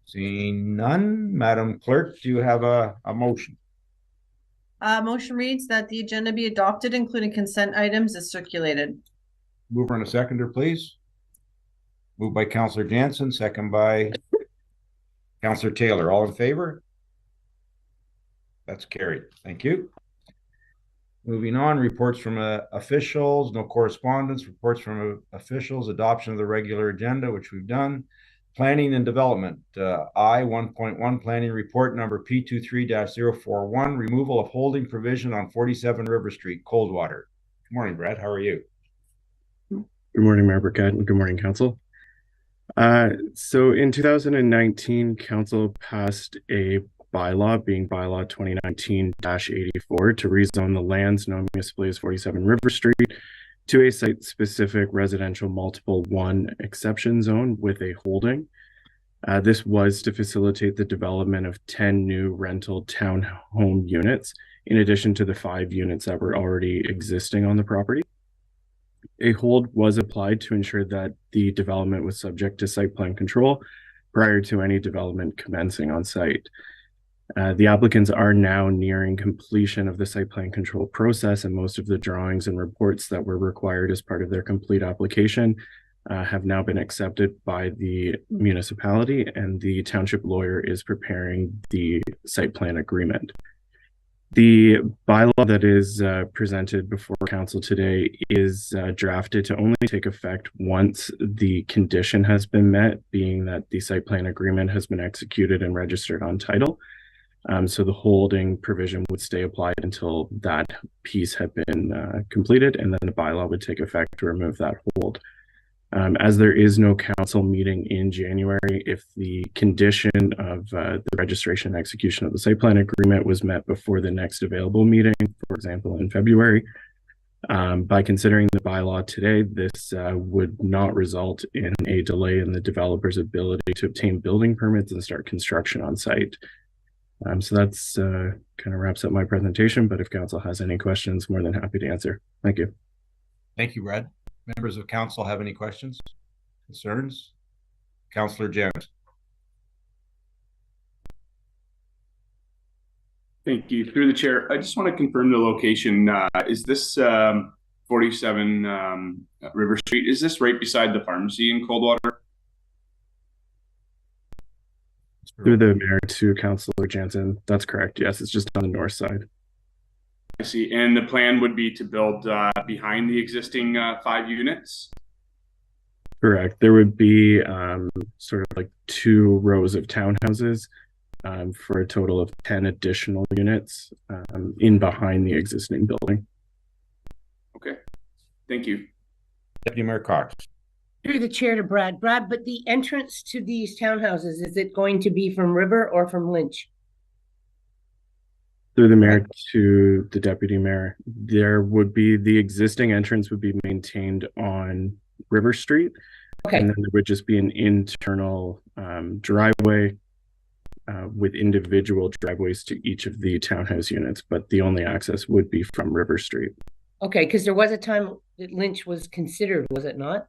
Seeing none, Madam Clerk, do you have a motion? Motion reads that the agenda be adopted, including consent items as circulated. Mover and a seconder, please. Moved by Councillor Jansen, second by Councillor Taylor. All in favor? That's carried. Thank you. Moving on, reports from officials, no correspondence, reports from officials, adoption of the regular agenda, which we've done. Planning and Development, I 1.1 Planning Report number P23-041, removal of holding provision on 47 River Street, Coldwater. Good morning, Brad. How are you? Good morning, Mayor Burkett, and good morning, Council. So in 2019, Council passed a bylaw, being bylaw 2019-84, to rezone the lands known municipally as 47 River Street to a site-specific residential multiple 1 exception zone with a holding. This was to facilitate the development of 10 new rental townhome units, in addition to the 5 units that were already existing on the property. A hold was applied to ensure that the development was subject to site plan control prior to any development commencing on site. The applicants are now nearing completion of the site plan control process, and most of the drawings and reports that were required as part of their complete application have now been accepted by the municipality, and the township lawyer is preparing the site plan agreement. The bylaw that is presented before council today is drafted to only take effect once the condition has been met, being that the site plan agreement has been executed and registered on title. So the holding provision would stay applied until that piece had been completed, and then the bylaw would take effect to remove that hold. As there is no council meeting in January, if the condition of the registration and execution of the site plan agreement was met before the next available meeting, for example, in February, by considering the bylaw today, this would not result in a delay in the developer's ability to obtain building permits and start construction on site. So that's kind of wraps up my presentation, but if council has any questions, more than happy to answer. Thank you. Thank you, Brad. Members of council have any questions, concerns? Councillor James. Thank you. Through the chair, I just want to confirm the location. Is this 47 River Street? Is this right beside the pharmacy in Coldwater? Through the mayor to Councillor Jansen. That's correct. Yes, it's just on the north side. I see. And the plan would be to build behind the existing 5 units? Correct. There would be sort of like 2 rows of townhouses for a total of 10 additional units in behind the existing building. Okay. Thank you. Deputy Mayor Cox. Through the chair to Brad. Brad, but the entrance to these townhouses, is it going to be from River or from Lynch? Through the mayor to the deputy mayor, there would be the existing entrance would be maintained on River Street. Okay. And then there would just be an internal driveway with individual driveways to each of the townhouse units, but the only access would be from River Street. Okay, because there was a time that Lynch was considered, was it not?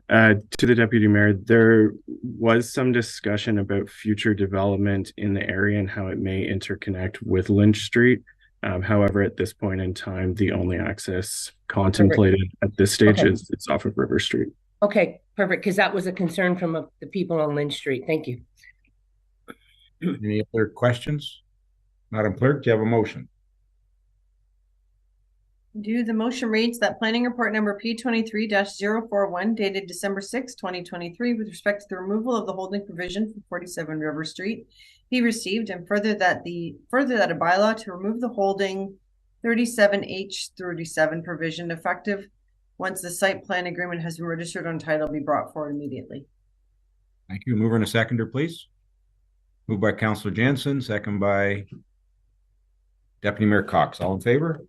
To the deputy mayor, there was some discussion about future development in the area and how it may interconnect with Lynch Street. However, at this point in time, the only access contemplated at this stage is it's off of River Street. Okay, perfect, because that was a concern from the people on Lynch Street. Thank you. Any other questions? Madam Clerk, do you have a motion? The motion reads that planning report number P23-041 dated December 6, 2023 with respect to the removal of the holding provision for 47 River Street be received, and further that a bylaw to remove the holding 37H37 provision effective once the site plan agreement has been registered on title be brought forward immediately. Thank you. Mover and a seconder, please. Moved by Councillor Jansen, second by Deputy Mayor Cox. All in favor?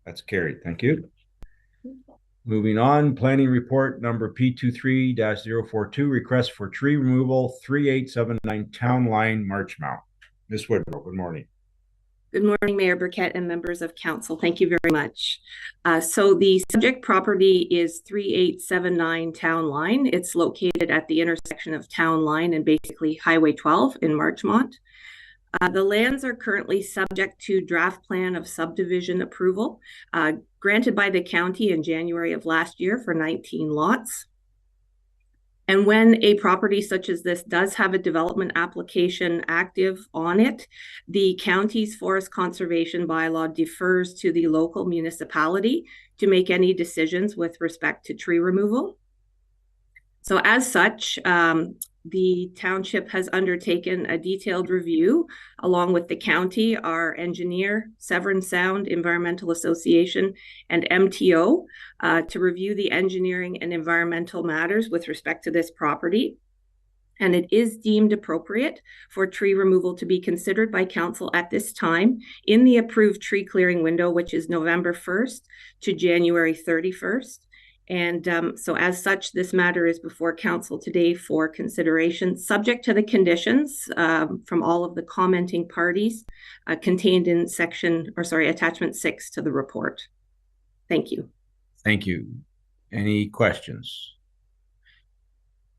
That's carried. Thank you. Moving on, planning report number P23-042, request for tree removal, 3879 Town Line, Marchmount. Ms. Woodrow, good morning. Good morning, Mayor Burkett and members of council. Thank you very much. So the subject property is 3879 Town Line. It's located at the intersection of Town Line and basically Highway 12 in Marchmont. The lands are currently subject to draft plan of subdivision approval, granted by the county in January of last year for 19 lots. And when a property such as this does have a development application active on it, the county's forest conservation bylaw defers to the local municipality to make any decisions with respect to tree removal. So as such, the township has undertaken a detailed review along with the county, our engineer, Severn Sound Environmental Association, and MTO to review the engineering and environmental matters with respect to this property. And it is deemed appropriate for tree removal to be considered by council at this time in the approved tree clearing window, which is November 1st to January 31st. And so as such, this matter is before council today for consideration, subject to the conditions from all of the commenting parties contained in attachment 6 to the report. Thank you. Thank you. Any questions?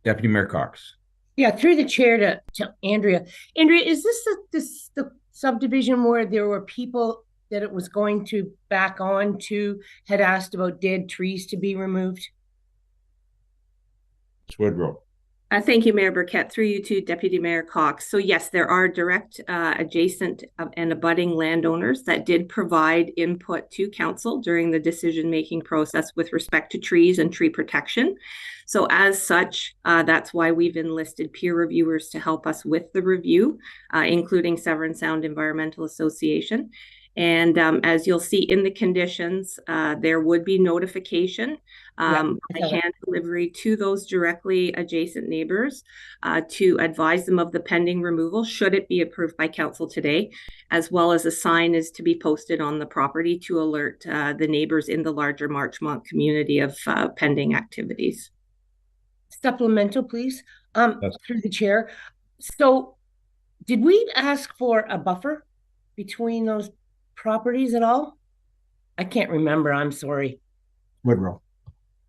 Deputy Mayor Cox. Yeah, through the chair to Andrea. Andrea, is this the subdivision where there were people that it was going to back on to had asked about dead trees to be removed? Ms. Woodrow. Thank you, Mayor Burkett. Through you to Deputy Mayor Cox. So yes, there are direct adjacent and abutting landowners that did provide input to council during the decision-making process with respect to trees and tree protection. So as such, that's why we've enlisted peer reviewers to help us with the review, including Severn Sound Environmental Association. And as you'll see in the conditions, there would be notification by hand delivery to those directly adjacent neighbors to advise them of the pending removal, should it be approved by council today, as well as a sign is to be posted on the property to alert the neighbors in the larger Marchmont community of pending activities. Supplemental, please, through the chair. So did we ask for a buffer between those properties at all? I can't remember. I'm sorry. Woodrow.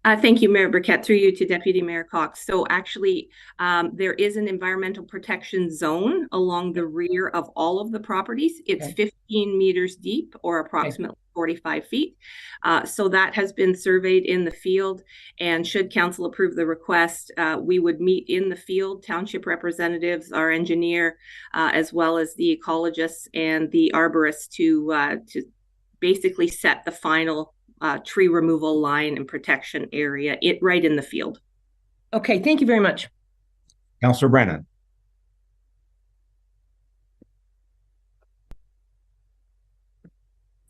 Thank you, Mayor Burkett. Through you to Deputy Mayor Cox. So actually, there is an environmental protection zone along the rear of all of the properties. It's 15 meters deep or approximately 45 feet. So that has been surveyed in the field. And should council approve the request, we would meet in the field, township representatives, our engineer, as well as the ecologists and the arborists to basically set the final tree removal line and protection area right in the field. Okay, thank you very much. Councillor Brennan.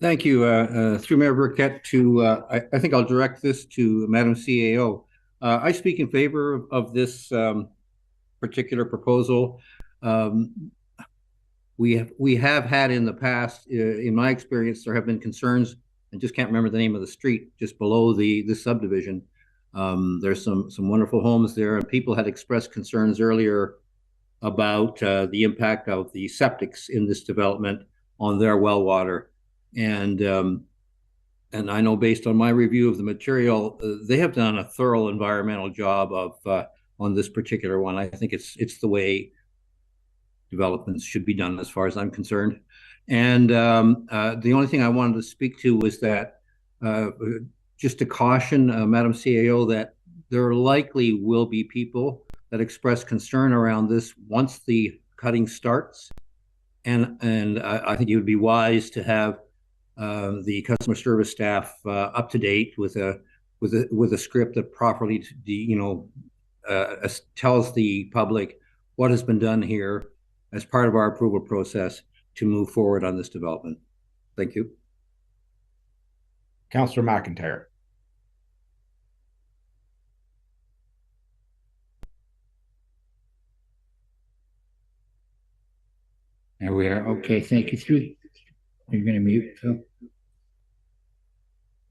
Thank you. Through Mayor Burkett to, I think I'll direct this to Madam CAO. I speak in favor of this particular proposal. We have had in the past, in my experience, there have been concerns. I just can't remember the name of the street just below the subdivision. There's some wonderful homes there, and people had expressed concerns earlier about the impact of the septics in this development on their well water. And I know based on my review of the material, they have done a thorough environmental job of on this particular one. I think it's the way developments should be done as far as I'm concerned. And the only thing I wanted to speak to was that just to caution Madam CAO that there likely will be people that express concern around this once the cutting starts. And I think it would be wise to have the customer service staff up to date with a script that properly tells the public what has been done here as part of our approval process to move forward on this development. Thank you. Councillor McIntyre. There we are. Okay, thank you. You're going to mute, Phil.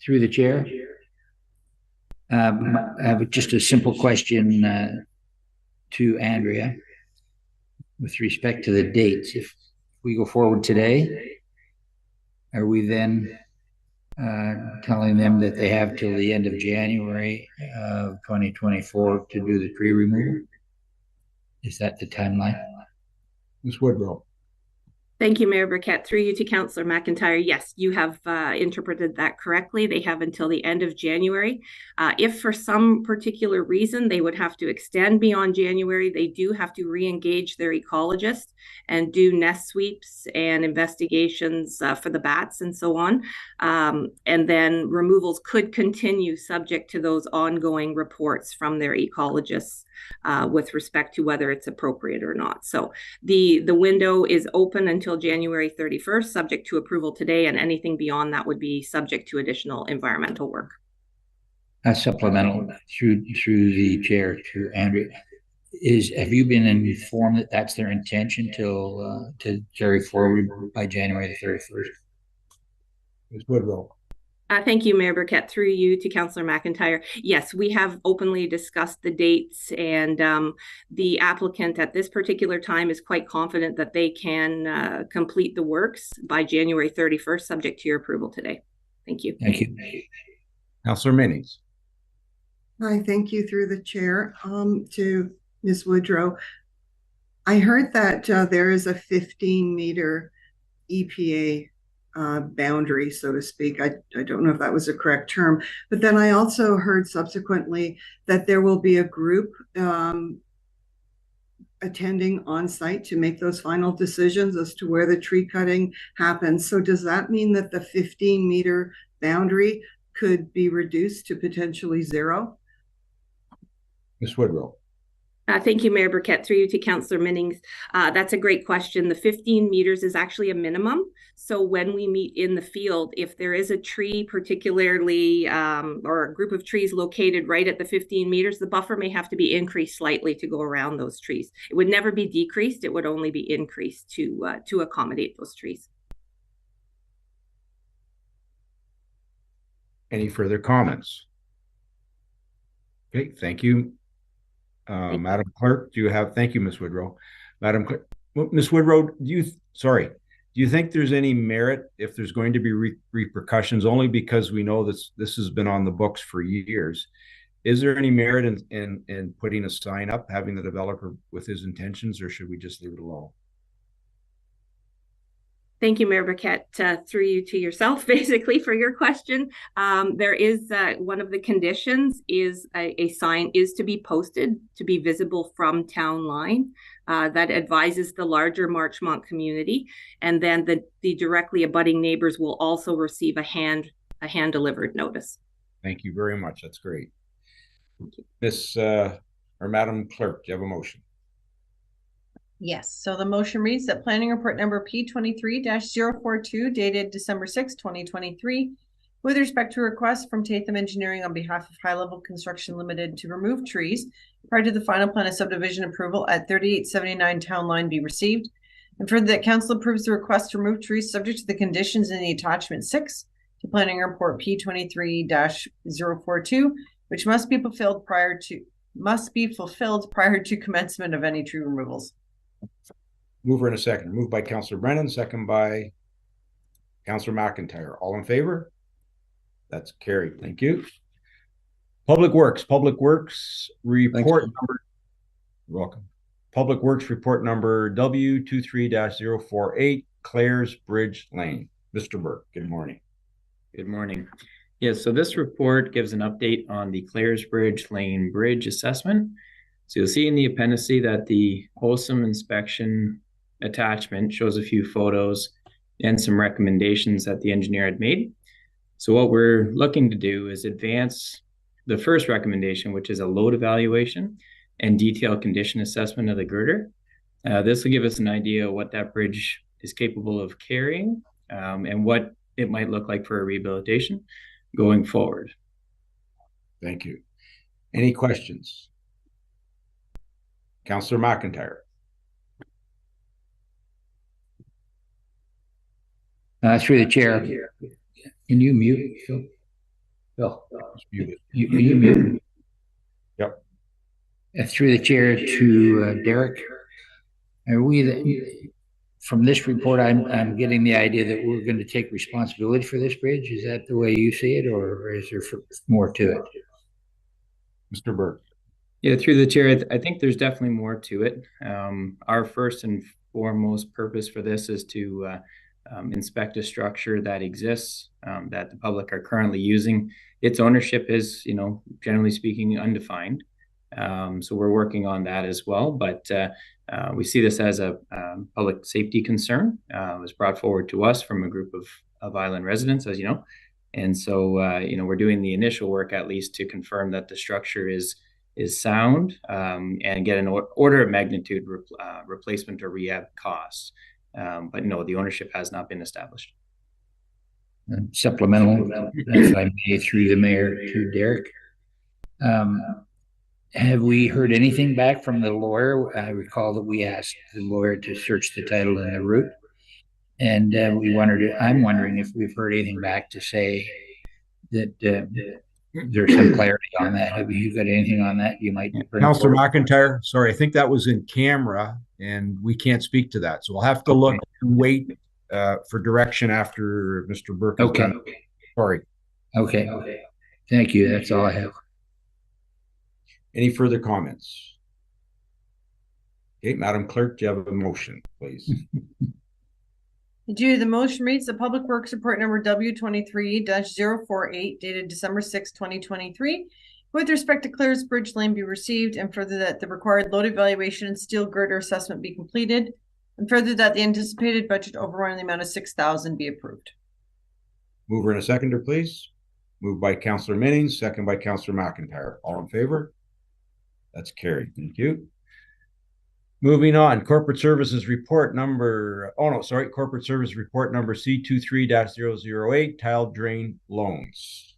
Through the chair. I have just a simple question to Andrea with respect to the dates. If we go forward today, are we then telling them that they have till the end of January of 2024 to do the tree removal? Is that the timeline? Ms. Woodrow. Thank you, Mayor Burkett. Through you to Councillor McIntyre. Yes, you have interpreted that correctly. They have until the end of January. If for some particular reason they would have to extend beyond January, they do have to re-engage their ecologist and do nest sweeps and investigations for the bats and so on. And then removals could continue subject to those ongoing reports from their ecologists with respect to whether it's appropriate or not. So the window is open until January 31st, subject to approval today, and anything beyond that would be subject to additional environmental work. A supplemental through the chair to Andrea. Have you been informed that that's their intention to carry forward by January the 31st? Ms. Woodrow. Thank you, Mayor Burkett. Through you to Councillor McIntyre. Yes, we have openly discussed the dates, and the applicant at this particular time is quite confident that they can complete the works by January 31st, subject to your approval today. Thank you. Thank you. Councillor Minnings. Hi, thank you through the chair to Ms. Woodrow. I heard that there is a 15-meter EPA boundary, so to speak. I don't know if that was a correct term, but then I also heard subsequently that there will be a group attending on site to make those final decisions as to where the tree cutting happens. So does that mean that the 15-meter boundary could be reduced to potentially 0? Ms. Woodrow. Thank you, Mayor Burkett. Through you to Councillor Minnings. That's a great question. The 15 meters is actually a minimum. So when we meet in the field, if there is a tree particularly or a group of trees located right at the 15 meters, the buffer may have to be increased slightly to go around those trees. It would never be decreased. It would only be increased to accommodate those trees. Any further comments? Okay, thank you. Madam Clerk, thank you, Ms. Woodrow. Madam Clerk, Ms. Woodrow, do you think there's any merit if there's going to be repercussions, only because we know this has been on the books for years? Is there any merit in putting a sign up, having the developer with his intentions, or should we just leave it alone? Thank you, Mayor Burkett. Through you to yourself, basically, for your question. There is one of the conditions is a sign is to be posted to be visible from town line that advises the larger Marchmont community, and then the directly abutting neighbors will also receive a hand delivered notice. Thank you very much. That's great. Miss or Madam Clerk, do you have a motion? Yes, so the motion reads that planning report number P23-042 dated December 6, 2023, with respect to request from Tatham Engineering on behalf of High Level Construction Limited to remove trees prior to the final plan of subdivision approval at 3879 Town Line be received, and further that council approves the request to remove trees subject to the conditions in the attachment 6 to planning report P23-042, which must be fulfilled prior to commencement of any tree removals. Mover in a second. Moved by Councillor Brennan, second by Councillor McIntyre. All in favor? That's carried. Thank you. Public Works report number. You're welcome. Public Works report number W23-048, Clares Bridge Lane. Mr. Burke, good morning. Good morning. Yes, so this report gives an update on the Clares Bridge Lane Bridge assessment. So you'll see in the appendice that the wholesome inspection attachment shows a few photos and some recommendations that the engineer had made. So what we're looking to do is advance the first recommendation, which is a load evaluation and detailed condition assessment of the girder. This will give us an idea of what that bridge is capable of carrying and what it might look like for a rehabilitation going forward. Thank you. Any questions? Councillor McIntyre. Through the chair. Can you mute, Phil? Phil, you mute. Yep. Through the chair to Derek. Are we from this report, I'm getting the idea that we're going to take responsibility for this bridge. Is that the way you see it, or is there more to it? Mr. Burke. Yeah, through the chair, I think there's definitely more to it. Our first and foremost purpose for this is to inspect a structure that exists, that the public are currently using. Its ownership is, generally speaking, undefined. So we're working on that as well. But we see this as a public safety concern. It was brought forward to us from a group of island residents, as you know. And so, we're doing the initial work at least to confirm that the structure is sound and get an order of magnitude replacement or rehab costs. But no, the ownership has not been established. Supplemental, if I may, through the mayor to Derek. Have we heard anything back from the lawyer? I recall that we asked the lawyer to search the title and the route. And I'm wondering if we've heard anything back to say that there's some clarity on that. Have you got anything on that you might bring Councillor forward? McIntyre, sorry, I think that was in camera and we can't speak to that. So we'll have to look and wait for direction after Mr. Burke is done. Sorry. Okay. Thank you. That's all I have. Any further comments? Okay, Madam Clerk, do you have a motion, please? The motion reads the Public Works Report number W23-048 dated December 6, 2023, with respect to Clares Bridge Lane be received, and further that the required load evaluation and steel girder assessment be completed, and further that the anticipated budget overrun in the amount of $6,000 be approved. Mover and a seconder, please. Moved by Councillor Minnings, second by Councillor McIntyre. All in favor? That's carried. Thank you. Moving on, Corporate Services Report number, Corporate Service Report number C23-008, tile drain loans.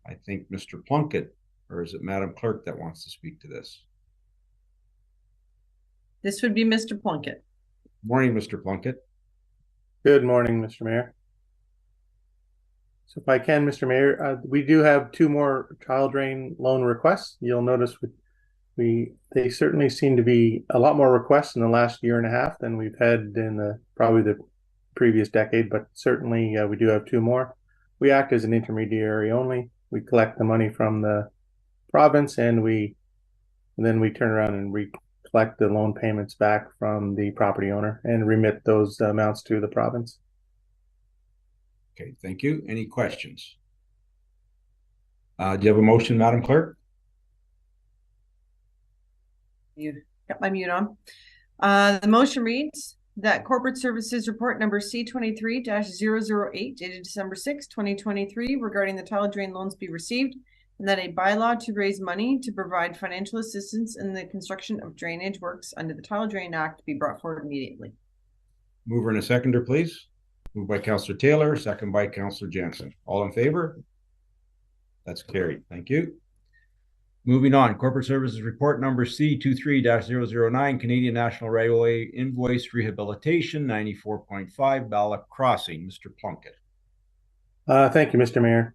I think Mr. Plunkett, or is it Madam Clerk that wants to speak to this? This would be Mr. Plunkett. Morning, Mr. Plunkett. Good morning, Mr. Mayor. So if I can, Mr. Mayor, we do have 2 more tile drain loan requests. You'll notice they certainly seem to be a lot more requests in the last year and a half than we've had in probably the previous decade, but certainly we do have 2 more. We act as an intermediary only. We collect the money from the province and then we turn around and collect the loan payments back from the property owner and remit those amounts to the province. Okay, thank you. Any questions? Do you have a motion, Madam Clerk? You got my mute on. The motion reads that Corporate Services Report number C23-008 dated December 6, 2023 regarding the tile drain loans be received, and that a bylaw to raise money to provide financial assistance in the construction of drainage works under the Tile Drain Act be brought forward immediately. Mover and a seconder, please. Moved by Councillor Taylor, second by Councillor Jensen. All in favor? That's carried. Thank you. Moving on, Corporate Services Report number C23-009, Canadian National Railway Invoice Rehabilitation 94.5 Bala Crossing. Mr. Plunkett. Thank you, Mr. Mayor.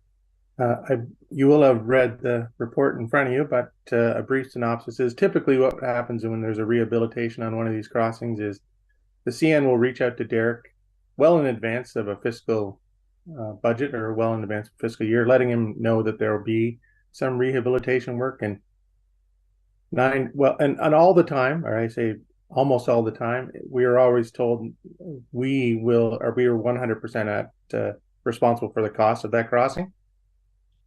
You will have read the report in front of you, but a brief synopsis is typically what happens when there's a rehabilitation on one of these crossings is the CN will reach out to Derek well in advance of a fiscal budget or well in advance of fiscal year, letting him know that there will be some rehabilitation work, and all the time, or I say almost all the time, we are always told we are 100% responsible for the cost of that crossing,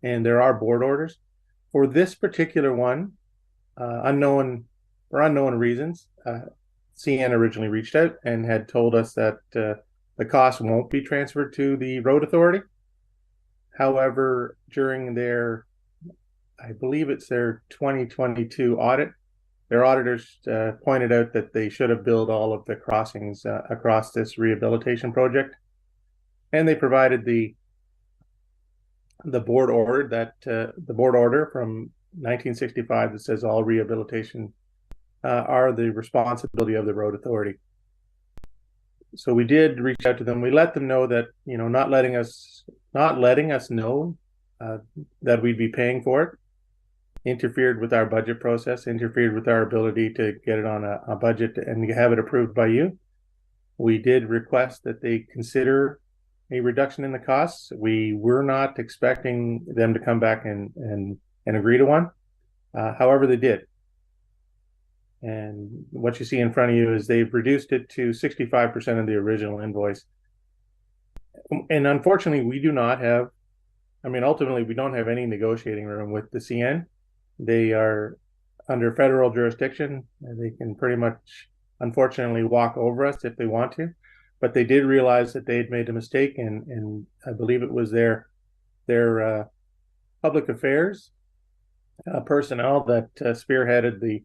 and there are board orders for this particular one. Unknown reasons, CN originally reached out and had told us that the cost won't be transferred to the road authority. However, during I believe it's their 2022 audit, their auditors pointed out that they should have billed all of the crossings across this rehabilitation project, and they provided the board order from 1965 that says all rehabilitation are the responsibility of the road authority. So we did reach out to them. We let them know that not letting us know that we'd be paying for it interfered with our budget process, interfered with our ability to get it on a budget and have it approved by you. We did request that they consider a reduction in the costs. We were not expecting them to come back and agree to one. However, they did. And what you see in front of you is they've reduced it to 65% of the original invoice. And unfortunately, we do not have, I mean, ultimately, we don't have any negotiating room with the CN. They are under federal jurisdiction, and they can pretty much, unfortunately, walk over us if they want to. But they did realize that they had made a mistake, and I believe it was their public affairs personnel that spearheaded the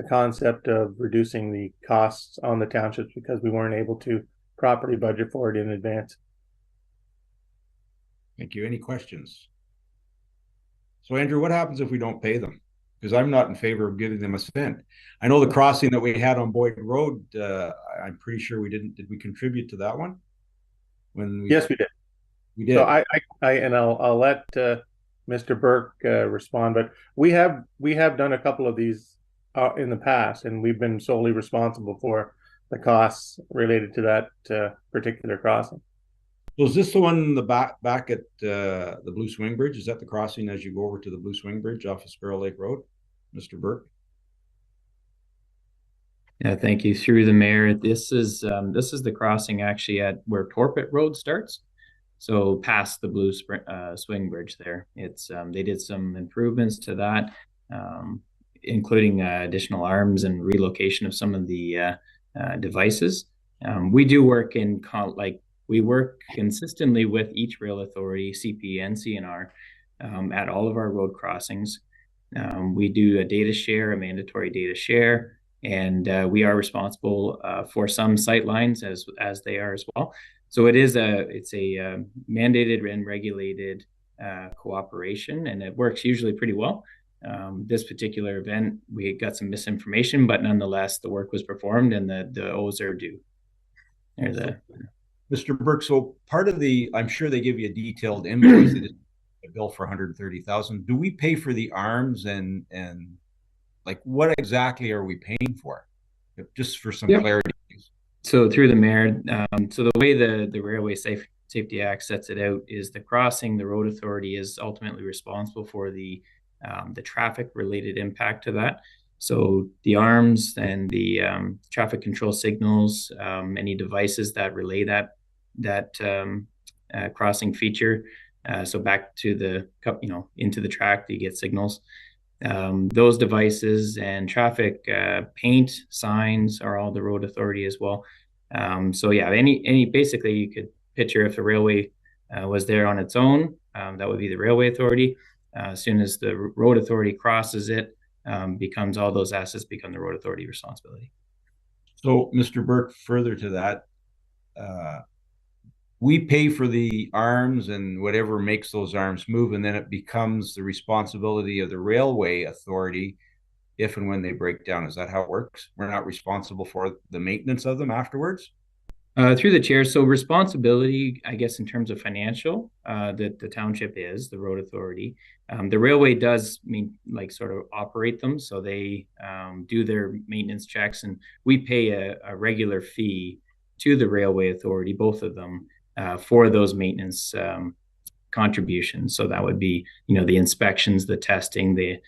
concept of reducing the costs on the townships because we weren't able to properly budget for it in advance. Thank you. Any questions? So, Andrew, what happens if we don't pay them? Because I'm not in favor of giving them a cent. I know the crossing that we had on Boyd Road, I'm pretty sure we didn't. Did we contribute to that one? Yes, we did. We did. So I'll let Mr. Burke respond, but we have done a couple of these in the past, and we've been solely responsible for the costs related to that particular crossing. So is this the one in the back at the Blue Swing Bridge? Is that the crossing as you go over to the Blue Swing Bridge off of Sparrow Lake Road, Mr. Burke? Yeah, thank you. Through the mayor, this is the crossing actually at where Torpet Road starts. So past the Blue Swing Bridge there. It's they did some improvements to that, including additional arms and relocation of some of the devices. We do work we work consistently with each rail authority, CP and CNR, at all of our road crossings. We do a data share, a mandatory data share, and we are responsible for some sight lines as they are as well. So it's a mandated and regulated cooperation, and it works usually pretty well. This particular event, we got some misinformation, but nonetheless, the work was performed and the O's are due. Mr. Burke, so part of I'm sure they give you a detailed invoice, a bill for $130,000. Do we pay for the arms and like what exactly are we paying for? Just for some clarity. So through the mayor, so the way the Railway Safety Act sets it out is the crossing, the road authority is ultimately responsible for the traffic related impact to that. So the arms and the traffic control signals, any devices that relay that crossing feature. So back to into the track, you get signals. Those devices and traffic paint signs are all the road authority as well. So yeah, any basically you could picture if the railway was there on its own, that would be the railway authority. As soon as the road authority crosses it, all those assets become the road authority responsibility. So, Mr. Burke, further to that, we pay for the arms and whatever makes those arms move, and then it becomes the responsibility of the railway authority if and when they break down. Is that how it works? We're not responsible for the maintenance of them afterwards? Through the chair, so responsibility, I guess, in terms of financial, that the township is the road authority. The railway does sort of operate them, so they do their maintenance checks, and we pay a regular fee to the railway authority, both of them, for those maintenance contributions. So that would be, the inspections, the testing, the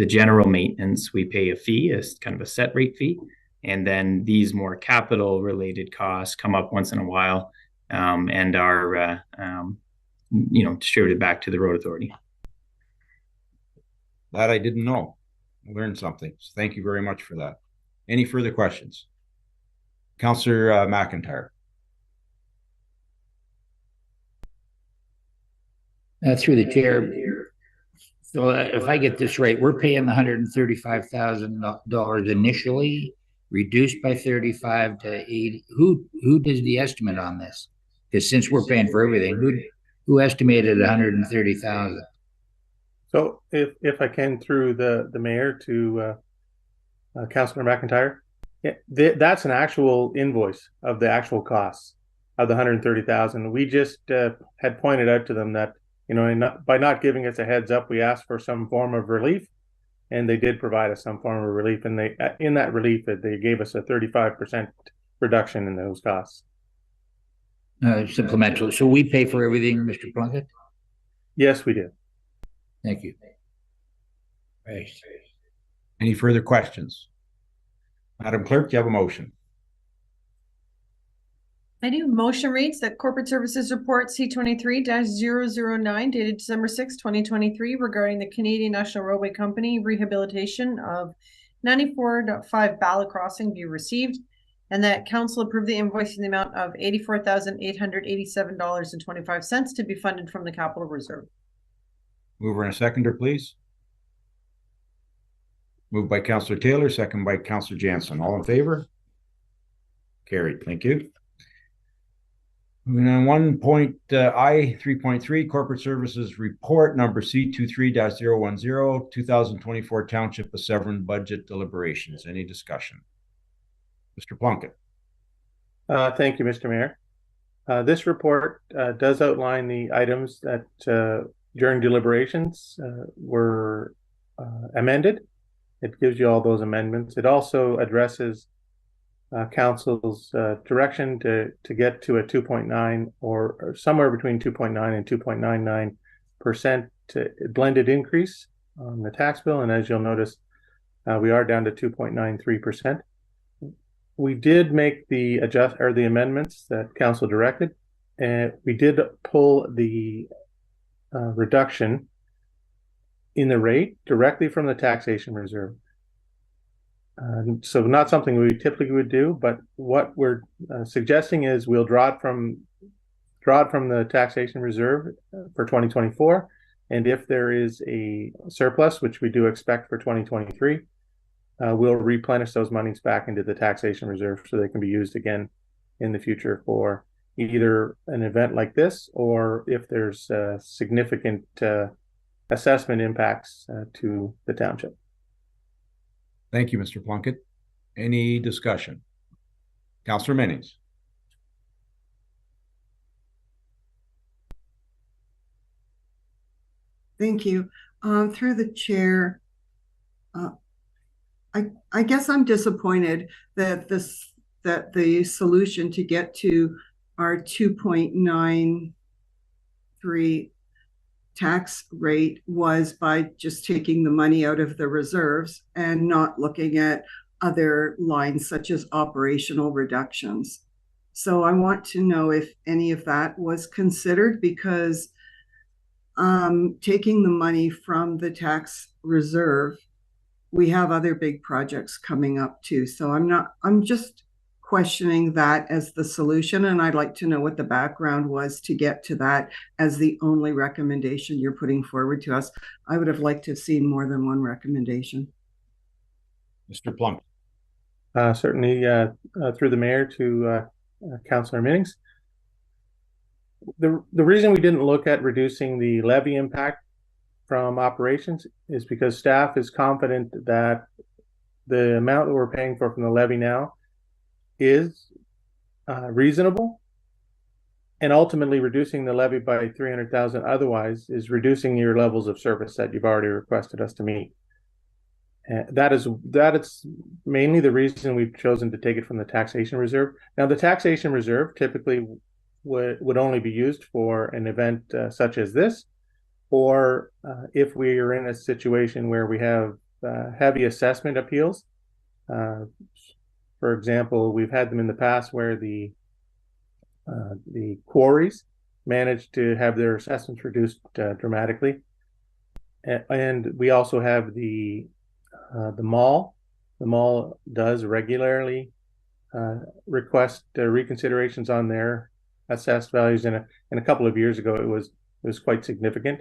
general maintenance. We pay a fee, as kind of a set rate fee. And then these more capital related costs come up once in a while and are, distributed back to the road authority. That I didn't know. I learned something. So thank you very much for that. Any further questions? Councillor McIntyre. Through the chair. So if I get this right, we're paying the $135,000 initially, reduced by 35 to 80. Who does the estimate on this? Because since we're paying for everything, who estimated 130,000? So if I can, through the mayor to Councillor McIntyre, that's an actual invoice of the actual costs of the 130,000. We just had pointed out to them that, by not giving us a heads up, we asked for some form of relief, and they did provide us some form of relief. And in that relief, they gave us a 35% reduction in those costs. Supplemental. So we pay for everything, Mr. Plunkett? Yes, we do. Thank you. Right. Any further questions? Madam Clerk, do you have a motion? I do. Motion reads that Corporate Services Report C23-009 dated December 6, 2023 regarding the Canadian National Railway Company rehabilitation of 94.5 Ballot Crossing be received, and that Council approve the invoice in the amount of $84,887.25 to be funded from the Capital Reserve. Mover and a seconder, please. Moved by Councillor Taylor, second by Councillor Jansen. All in favor? Carried. Thank you. Moving on, I 3.3 Corporate Services Report number C23-010 2024 Township of Severn Budget Deliberations. Any discussion? Mr. Plunkett. Thank you, Mr. Mayor. This report does outline the items that during deliberations were amended. It gives you all those amendments. It also addresses Council's direction to get to a 2.9 or somewhere between 2.9 and 2.99% blended increase on the tax bill. And as you'll notice, we are down to 2.93%. We did make the amendments that Council directed, and we did pull the reduction in the rate directly from the taxation reserve. So not something we typically would do, but what we're suggesting is we'll draw it from the taxation reserve for 2024, and if there is a surplus, which we do expect for 2023, we'll replenish those monies back into the taxation reserve so they can be used again in the future for either an event like this or if there's significant assessment impacts to the township. Thank you, Mr. Plunkett. Any discussion? Councillor Minnings. Thank you. Through the chair, I guess I'm disappointed that the solution to get to our 2.93 tax rate was by just taking the money out of the reserves and not looking at other lines such as operational reductions. So I want to know if any of that was considered, because taking the money from the tax reserve, we have other big projects coming up too. So I'm just questioning that as the solution, and I'd like to know what the background was to get to that as the only recommendation you're putting forward to us. I would have liked to have seen more than one recommendation. Mr. Plunk. Certainly, through the mayor to Councillor Minnings. The reason we didn't look at reducing the levy impact from operations is because staff is confident that the amount that we're paying for from the levy now is reasonable, and ultimately reducing the levy by 300,000 otherwise is reducing your levels of service that you've already requested us to meet. That is mainly the reason we've chosen to take it from the taxation reserve. Now, the taxation reserve typically would only be used for an event such as this, or if we are in a situation where we have heavy assessment appeals. For example, we've had them in the past where the quarries managed to have their assessments reduced dramatically, and we also have the mall. The mall does regularly request reconsiderations on their assessed values, and a couple of years ago it was quite significant.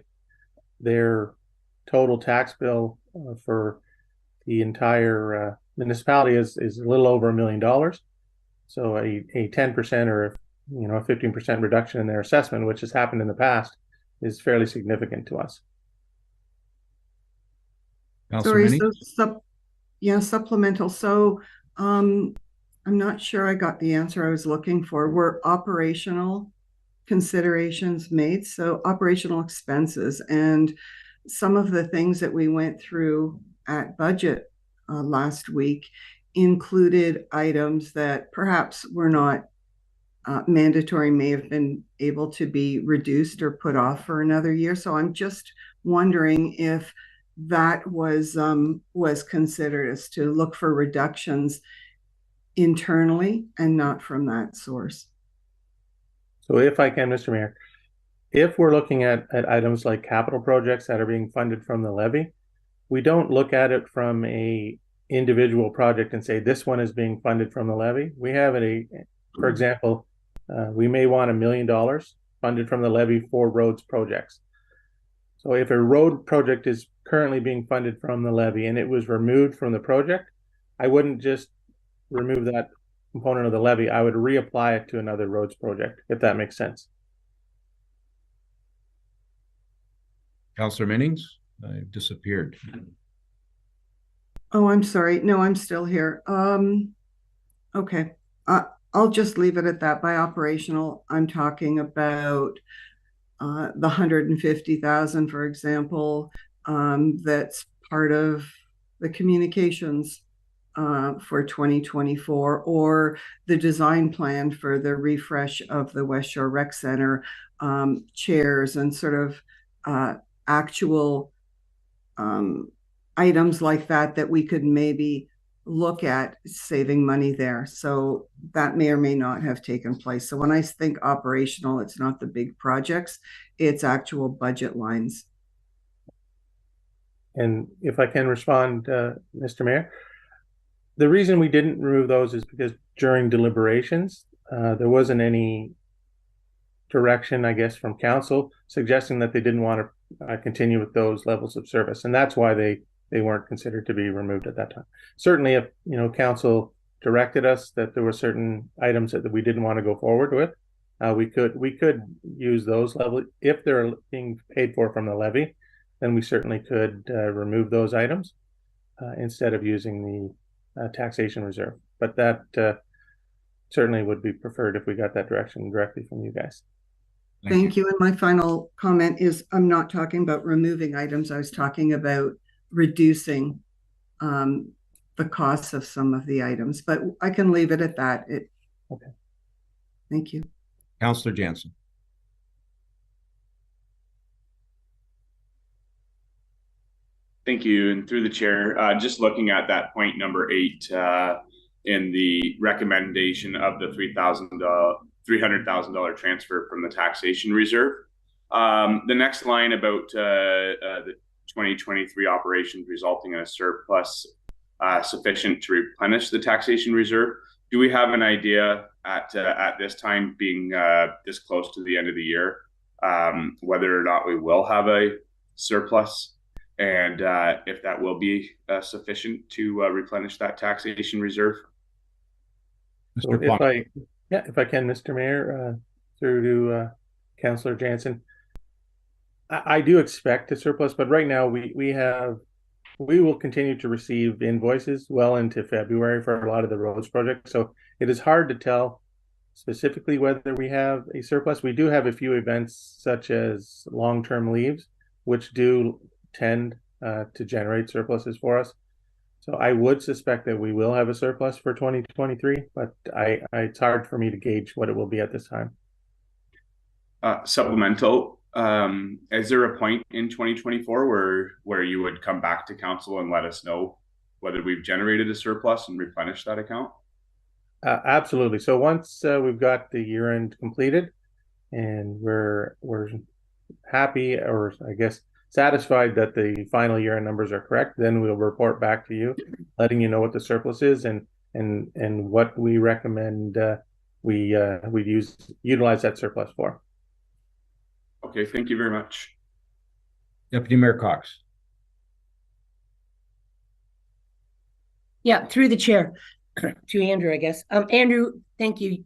Their total tax bill for the entire municipality is a little over $1 million. So a 10% or a 15% reduction in their assessment, which has happened in the past, is fairly significant to us. Sorry, supplemental. So I'm not sure I got the answer I was looking for. Were operational considerations made? So operational expenses, and some of the things that we went through at budget last week included items that perhaps were not mandatory, may have been able to be reduced or put off for another year. So I'm just wondering if that was considered, as to look for reductions internally and not from that source. So if I can, Mr. Mayor, if we're looking at items like capital projects that are being funded from the levy, we don't look at it from a individual project and say this one is being funded from the levy. We have for example, we may want $1 million funded from the levy for roads projects. So if a road project is currently being funded from the levy and it was removed from the project, I wouldn't just remove that component of the levy. I would reapply it to another roads project, if that makes sense. Councillor Minnings, disappeared. Oh, I'm sorry. No, I'm still here. Okay. I'll just leave it at that. By operational, I'm talking about the 150,000, for example, that's part of the communications for 2024, or the design plan for the refresh of the West Shore Rec Center chairs, and sort of actual items like that we could maybe look at saving money there. So that may or may not have taken place. So when I think operational, it's not the big projects, it's actual budget lines. And if I can respond, Mr. Mayor, the reason we didn't remove those is because during deliberations, there wasn't any direction, I guess, from council suggesting that they didn't want to continue with those levels of service. And that's why they weren't considered to be removed at that time. Certainly, if council directed us that there were certain items that we didn't want to go forward with, we could use those levels if they're being paid for from the levy. Then we certainly could remove those items instead of using the taxation reserve. But that certainly would be preferred if we got that direction directly from you guys. Thank you. And my final comment is, I'm not talking about removing items. I was talking about reducing the costs of some of the items, but I can leave it at that. Okay. Thank you. Councillor Jansen. Thank you. And through the chair, just looking at that point number 8 in the recommendation of the $300,000 transfer from the taxation reserve. The next line about the 2023 operations resulting in a surplus sufficient to replenish the taxation reserve. Do we have an idea at this time, being this close to the end of the year, whether or not we will have a surplus, and if that will be sufficient to replenish that taxation reserve? So if I can, Mr. Mayor, through to Councillor Jansen, I do expect a surplus, but right now we will continue to receive invoices well into February for a lot of the roads projects. So it is hard to tell specifically whether we have a surplus. We do have a few events such as long-term leaves, which do tend to generate surpluses for us. So I would suspect that we will have a surplus for 2023, but it's hard for me to gauge what it will be at this time. Supplemental. Is there a point in 2024 where you would come back to council and let us know whether we've generated a surplus and replenished that account? Absolutely. So once we've got the year end completed and we're happy, or I guess satisfied that the final year end numbers are correct, then we'll report back to you, letting you know what the surplus is and what we recommend we utilize that surplus for. Okay, thank you very much. Deputy Mayor Cox. Yeah, through the chair to Andrew, I guess. Andrew, thank you.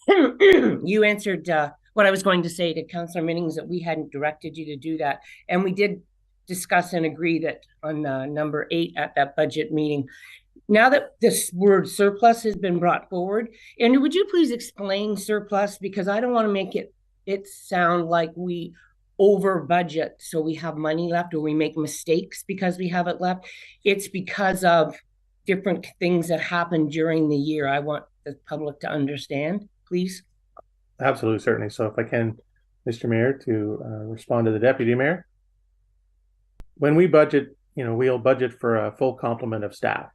You answered what I was going to say to Councillor Minnings, that we hadn't directed you to do that. And we did discuss and agree that on number 8 at that budget meeting. Now that this word surplus has been brought forward, Andrew, would you please explain surplus? Because I don't want to make it sound like we over budget so we have money left, or we make mistakes because we have it left. It's because of different things that happen during the year. I want the public to understand, please. Absolutely, certainly. So if I can, Mr. Mayor, to respond to the Deputy Mayor. When we budget, we'll budget for a full complement of staff.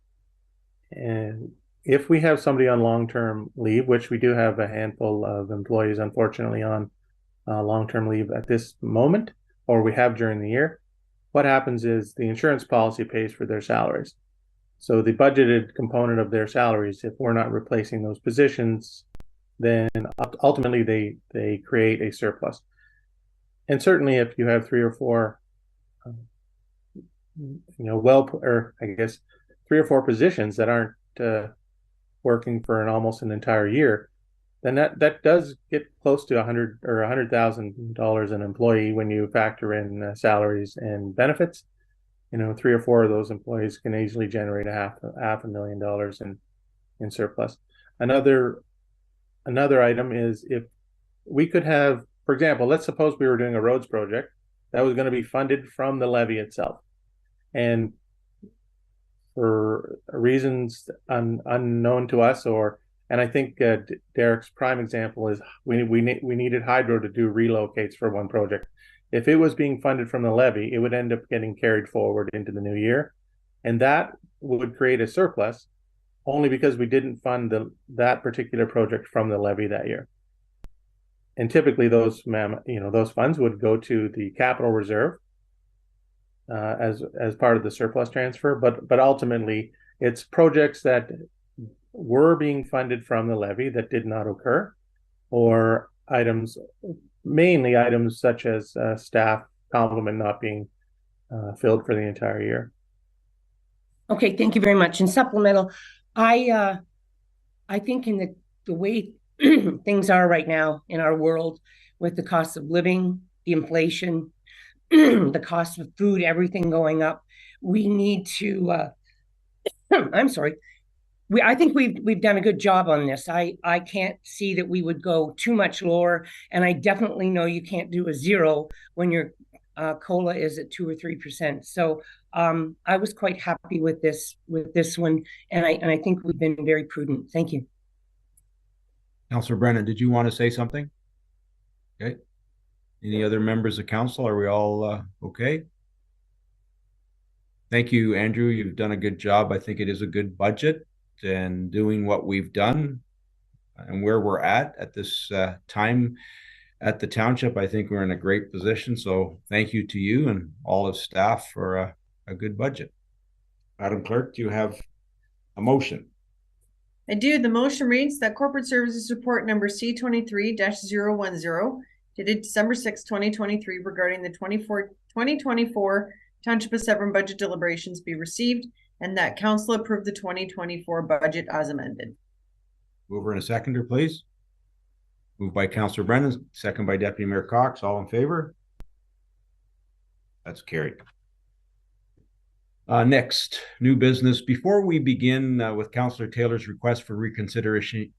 And if we have somebody on long-term leave, which we do have a handful of employees, unfortunately, on long-term leave at this moment, or we have during the year, what happens is the insurance policy pays for their salaries. So the budgeted component of their salaries, if we're not replacing those positions, then ultimately they create a surplus. And certainly if you have 3 or 4, three or 4 positions that aren't working for almost an entire year, then that does get close to $100,000 an employee when you factor in salaries and benefits. 3 or 4 of those employees can easily generate half $500,000 in surplus. Another item is if we could have, for example, let's suppose we were doing a roads project that was going to be funded from the levy itself, and for reasons unknown to us, and I think Derek's prime example is we needed hydro to do relocates for one project. If it was being funded from the levy, it would end up getting carried forward into the new year, and that would create a surplus only because we didn't fund that particular project from the levy that year. And typically those funds would go to the capital reserve as part of the surplus transfer, but ultimately it's projects that were being funded from the levy that did not occur, or mainly items such as staff complement not being filled for the entire year. Okay, thank you very much. And supplemental, I think in the way things are right now in our world, with the cost of living, the inflation, the cost of food, everything going up, we need to I'm sorry. I think we've done a good job on this. I can't see that we would go too much lower, and I definitely know you can't do a 0 when your COLA is at 2 or 3%. So I was quite happy with this one, and I think we've been very prudent. Thank you. Councillor Brennan, did you want to say something? Okay. Any other members of council? Are we all okay? Thank you, Andrew. You've done a good job. I think it is a good budget, and doing what we've done and where we're at this time at the township, I think we're in a great position. So thank you to you and all of staff for a good budget. Madam Clerk, do you have a motion? I do. The motion reads that Corporate Services Report number C23-010, dated December 6, 2023, regarding the 2024 Township of Severn budget deliberations be received, and that council approve the 2024 budget as amended. Mover and a seconder, please. Moved by Councillor Brennan, second by Deputy Mayor Cox. All in favor? That's carried. Next, new business. Before we begin with Councillor Taylor's request for reconsideration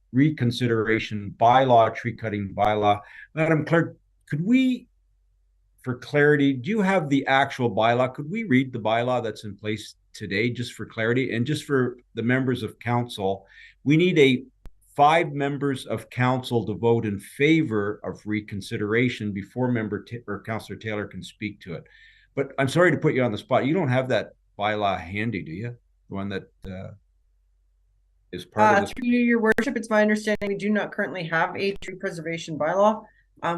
bylaw, tree cutting bylaw, Madam Clerk, could we, for clarity, do you have the actual bylaw? Could we read the bylaw that's in place today, just for clarity? And just for the members of council, we need 5 members of council to vote in favor of reconsideration before Councillor Taylor can speak to it. But I'm sorry to put you on the spot. You don't have that bylaw handy, do you? The one that is part of this? Through your worship, it's my understanding we do not currently have a tree preservation bylaw,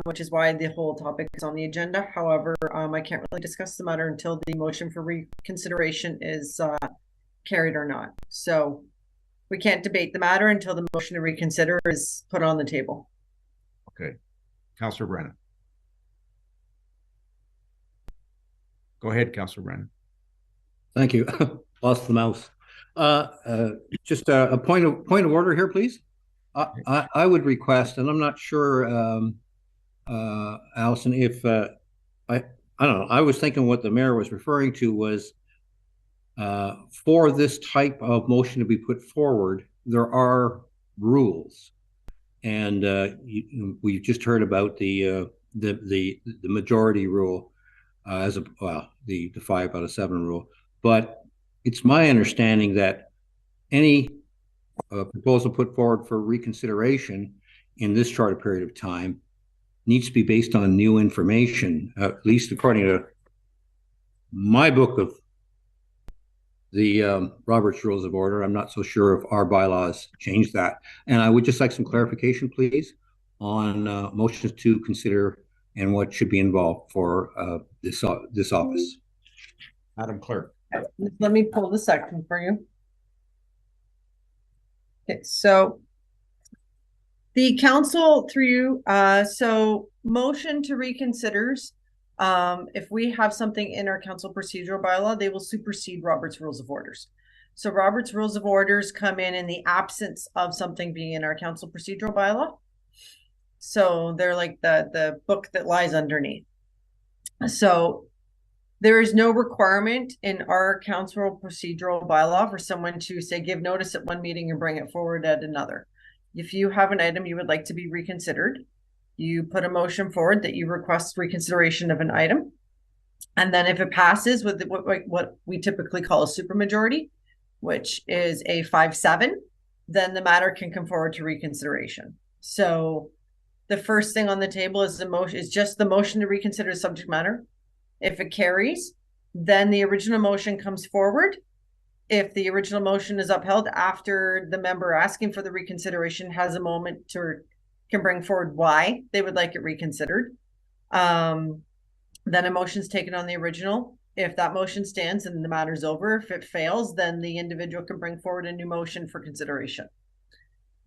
which is why the whole topic is on the agenda. However, I can't really discuss the matter until the motion for reconsideration is carried or not. So we can't debate the matter until the motion to reconsider is put on the table. Okay. Councillor Brennan. Go ahead, Councillor Brennan. Thank you. Lost the mouse. Just a point of order here, please. I would request, and I'm not sure, Allison, if I don't know. I was thinking what the mayor was referring to was for this type of motion to be put forward, there are rules, and we just heard about the majority rule the 5 out of 7 rule. But it's my understanding that any proposal put forward for reconsideration in this shorter period of time needs to be based on new information, at least according to my book of the Robert's Rules of Order. I'm not so sure if our bylaws change that. And I would just like some clarification, please, on motions to consider and what should be involved for this office. Madam Clerk. Let me pull the section for you. Okay, so the council through you, so motion to reconsiders. If we have something in our council procedural bylaw, they will supersede Robert's Rules of Orders. So Robert's Rules of Orders come in the absence of something being in our council procedural bylaw. So they're like the book that lies underneath. So there is no requirement in our council procedural bylaw for someone to say, give notice at one meeting and bring it forward at another. If you have an item you would like to be reconsidered, you put a motion forward that you request reconsideration of an item. And then if it passes with what we typically call a supermajority, which is a 5-7, then the matter can come forward to reconsideration. So the first thing on the table is just the motion to reconsider subject matter. If it carries, then the original motion comes forward. If the original motion is upheld after the member asking for the reconsideration has a moment to can bring forward why they would like it reconsidered, then a motion's taken on the original. If that motion stands and the matter's over, if it fails, then the individual can bring forward a new motion for consideration.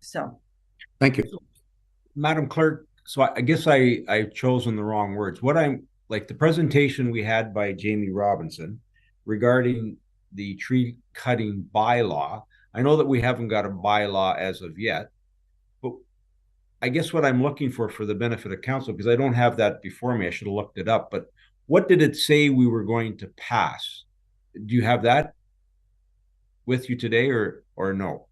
So thank you. Madam Clerk, so I guess I've chosen the wrong words. What I'm like the presentation we had by Jamie Robinson regarding the tree cutting bylaw. I know that we haven't got a bylaw as of yet, but I guess what I'm looking for the benefit of council, because I don't have that before me, I should have looked it up, but what did it say we were going to pass? Do you have that with you today or no?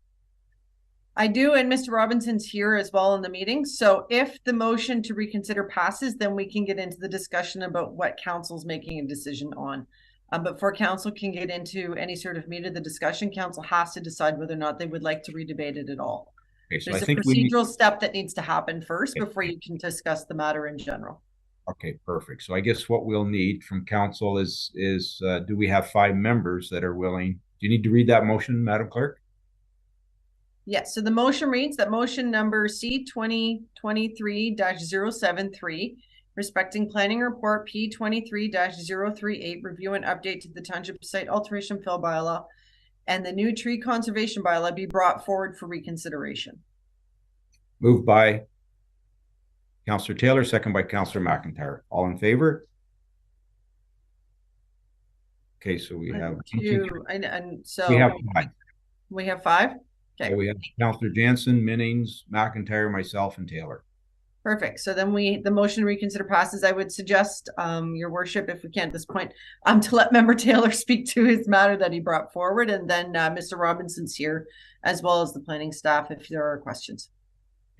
I do, and Mr. Robinson's here as well in the meeting. So if the motion to reconsider passes, then we can get into the discussion about what council's making a decision on. But before council can get into any sort of meat of the discussion, council has to decide whether or not they would like to redebate it at all. Okay, so there's a procedural step that needs to happen first before you can discuss the matter in general. Okay, perfect. So I guess what we'll need from council is do we have 5 members that are willing? Do you need to read that motion, Madam Clerk? Yes, so the motion reads that motion number C 2023-073, respecting planning report P 23-038, review and update to the township site alteration fill bylaw and the new tree conservation bylaw be brought forward for reconsideration. Moved by Councillor Taylor, second by Councillor McIntyre. All in favor? Okay, so we have so we have 5. We have 5. Okay. So we have Councillor Jansen, Minnings, McIntyre, myself, and Taylor. Perfect. So then the motion to reconsider passes. I would suggest, your worship, if we can at this point, to let member Taylor speak to his matter that he brought forward, and then Mr. Robinson's here, as well as the planning staff, if there are questions.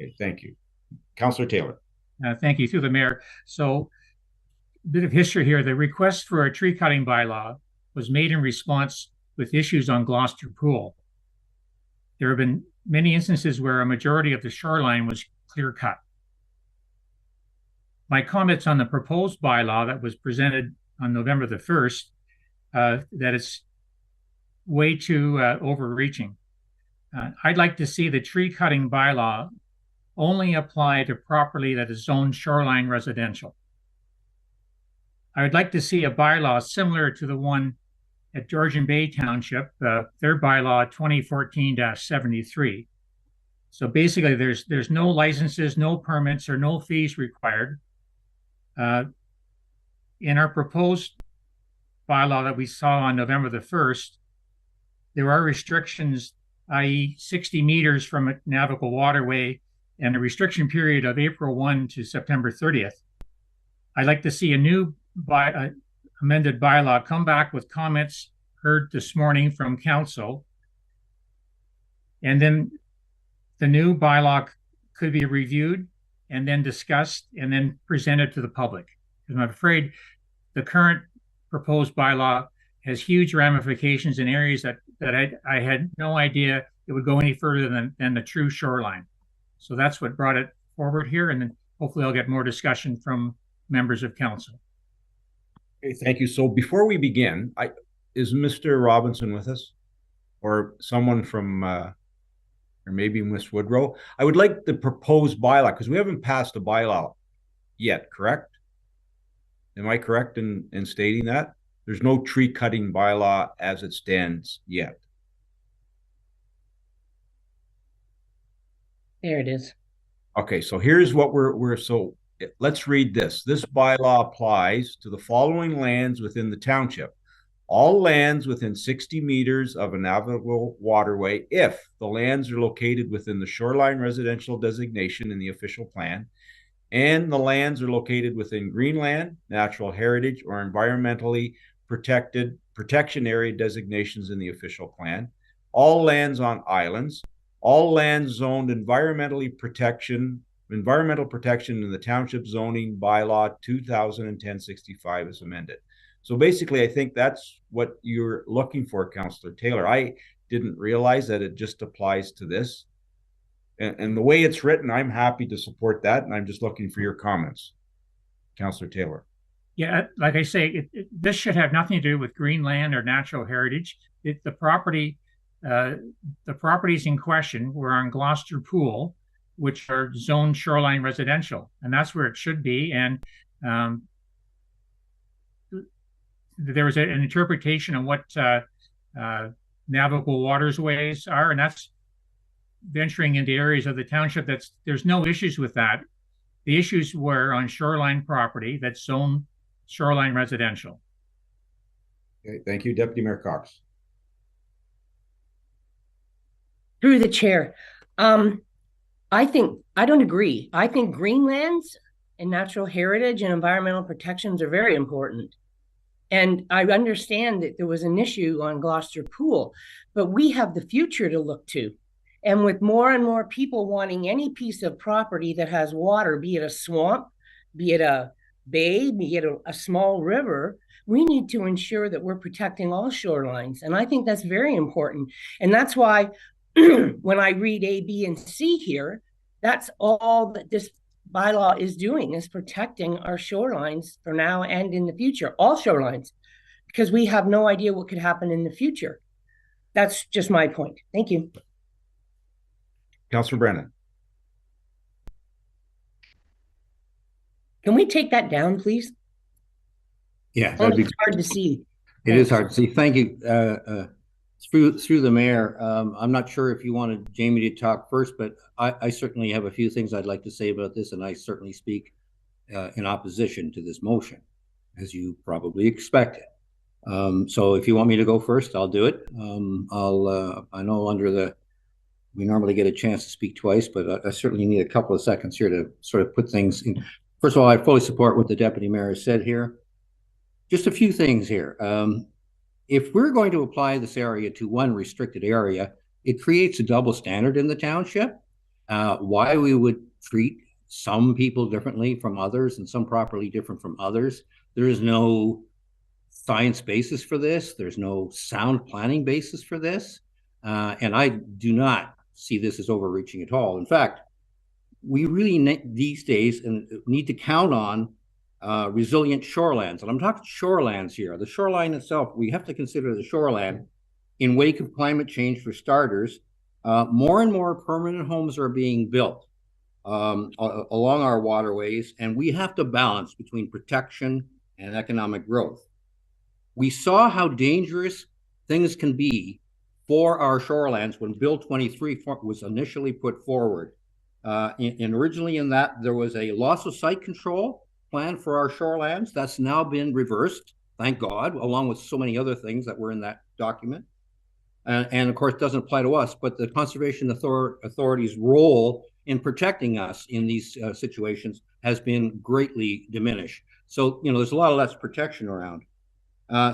Okay, thank you. Councillor Taylor. Thank you, through the mayor. So a bit of history here. The request for a tree cutting bylaw was made in response with issues on Gloucester Pool. There have been many instances where a majority of the shoreline was clear cut. My comments on the proposed bylaw that was presented on November the 1st, that it's way too overreaching. I'd like to see the tree cutting bylaw only apply to property that is zoned shoreline residential. I would like to see a bylaw similar to the one at Georgian Bay Township, their bylaw 2014-73. So basically there's no licenses, no permits, or no fees required. In our proposed bylaw that we saw on November the 1st, there are restrictions, i.e. 60 meters from a navigable waterway and a restriction period of April 1 to September 30th. I'd like to see a new amended bylaw come back with comments heard this morning from council. And then the new bylaw could be reviewed and then discussed and then presented to the public. Because I'm afraid the current proposed bylaw has huge ramifications in areas that that I had no idea it would go any further than the true shoreline. So that's what brought it forward here, and then hopefully I'll get more discussion from members of council. Okay, thank you. So before we begin, is Mr. Robinson with us, or someone from, or maybe Ms. Woodrow? I would like the proposed bylaw, because we haven't passed a bylaw yet, correct? Am I correct in stating that? There's no tree cutting bylaw as it stands yet. There it is. Okay, so here's what so let's read this. This bylaw applies to the following lands within the township. All lands within 60 meters of a navigable waterway, if the lands are located within the shoreline residential designation in the official plan, and the lands are located within Greenland, natural heritage, or environmentally protection area designations in the official plan. All lands on islands, all lands zoned environmental protection in the township zoning bylaw 2010-65 is amended. So basically, I think that's what you're looking for, Councillor Taylor. I didn't realize that it just applies to this. And the way it's written, I'm happy to support that, and I'm just looking for your comments. Councillor Taylor. Yeah, like I say, this should have nothing to do with Greenland or natural heritage. The properties in question were on Gloucester Pool, which are zoned shoreline residential, and that's where it should be. And there was an interpretation of what navigable waterways are, and that's venturing into areas of the township there's no issues with that. The issues were on shoreline property that's zoned shoreline residential. Okay, thank you, Deputy Mayor Cox. Through the chair, I don't agree. I think greenlands and natural heritage and environmental protections are very important. And I understand that there was an issue on Gloucester Pool, but we have the future to look to. And with more and more people wanting any piece of property that has water, be it a swamp, be it a bay, be it a small river, we need to ensure that we're protecting all shorelines. And I think that's very important. And that's why when I read A, B, and C here, that's all that this bylaw is doing, is protecting our shorelines for now and in the future, all shorelines, because we have no idea what could happen in the future. That's just my point. Thank you. Councillor Brennan. Can we take that down, please? Yeah, it's hard to see. It is hard to see. Thank you. Through the mayor, I'm not sure if you wanted Jamie to talk first, but I certainly have a few things I'd like to say about this, and I certainly speak in opposition to this motion, as you probably expected. So if you want me to go first, I'll do it. I know we normally get a chance to speak twice, but I certainly need a couple of seconds here to sort of put things in. First of all, I fully support what the deputy mayor said here. Just a few things here. If we're going to apply this area to one restricted area, it creates a double standard in the township. Why we would treat some people differently from others and some properly different from others. There is no science basis for this. There's no sound planning basis for this. And I do not see this as overreaching at all. In fact, we really these days need to count on resilient shorelands. And I'm talking shorelands here. The shoreline itself, we have to consider the shoreline in wake of climate change for starters. More and more permanent homes are being built along our waterways, and we have to balance between protection and economic growth. We saw how dangerous things can be for our shorelands when Bill 23 was initially put forward. And originally in that, there was a loss of site control plan for our shorelands. That's now been reversed, thank God, along with so many other things that were in that document. And of course, it doesn't apply to us, but the Conservation Authority's role in protecting us in these situations has been greatly diminished. So, there's a lot less protection around.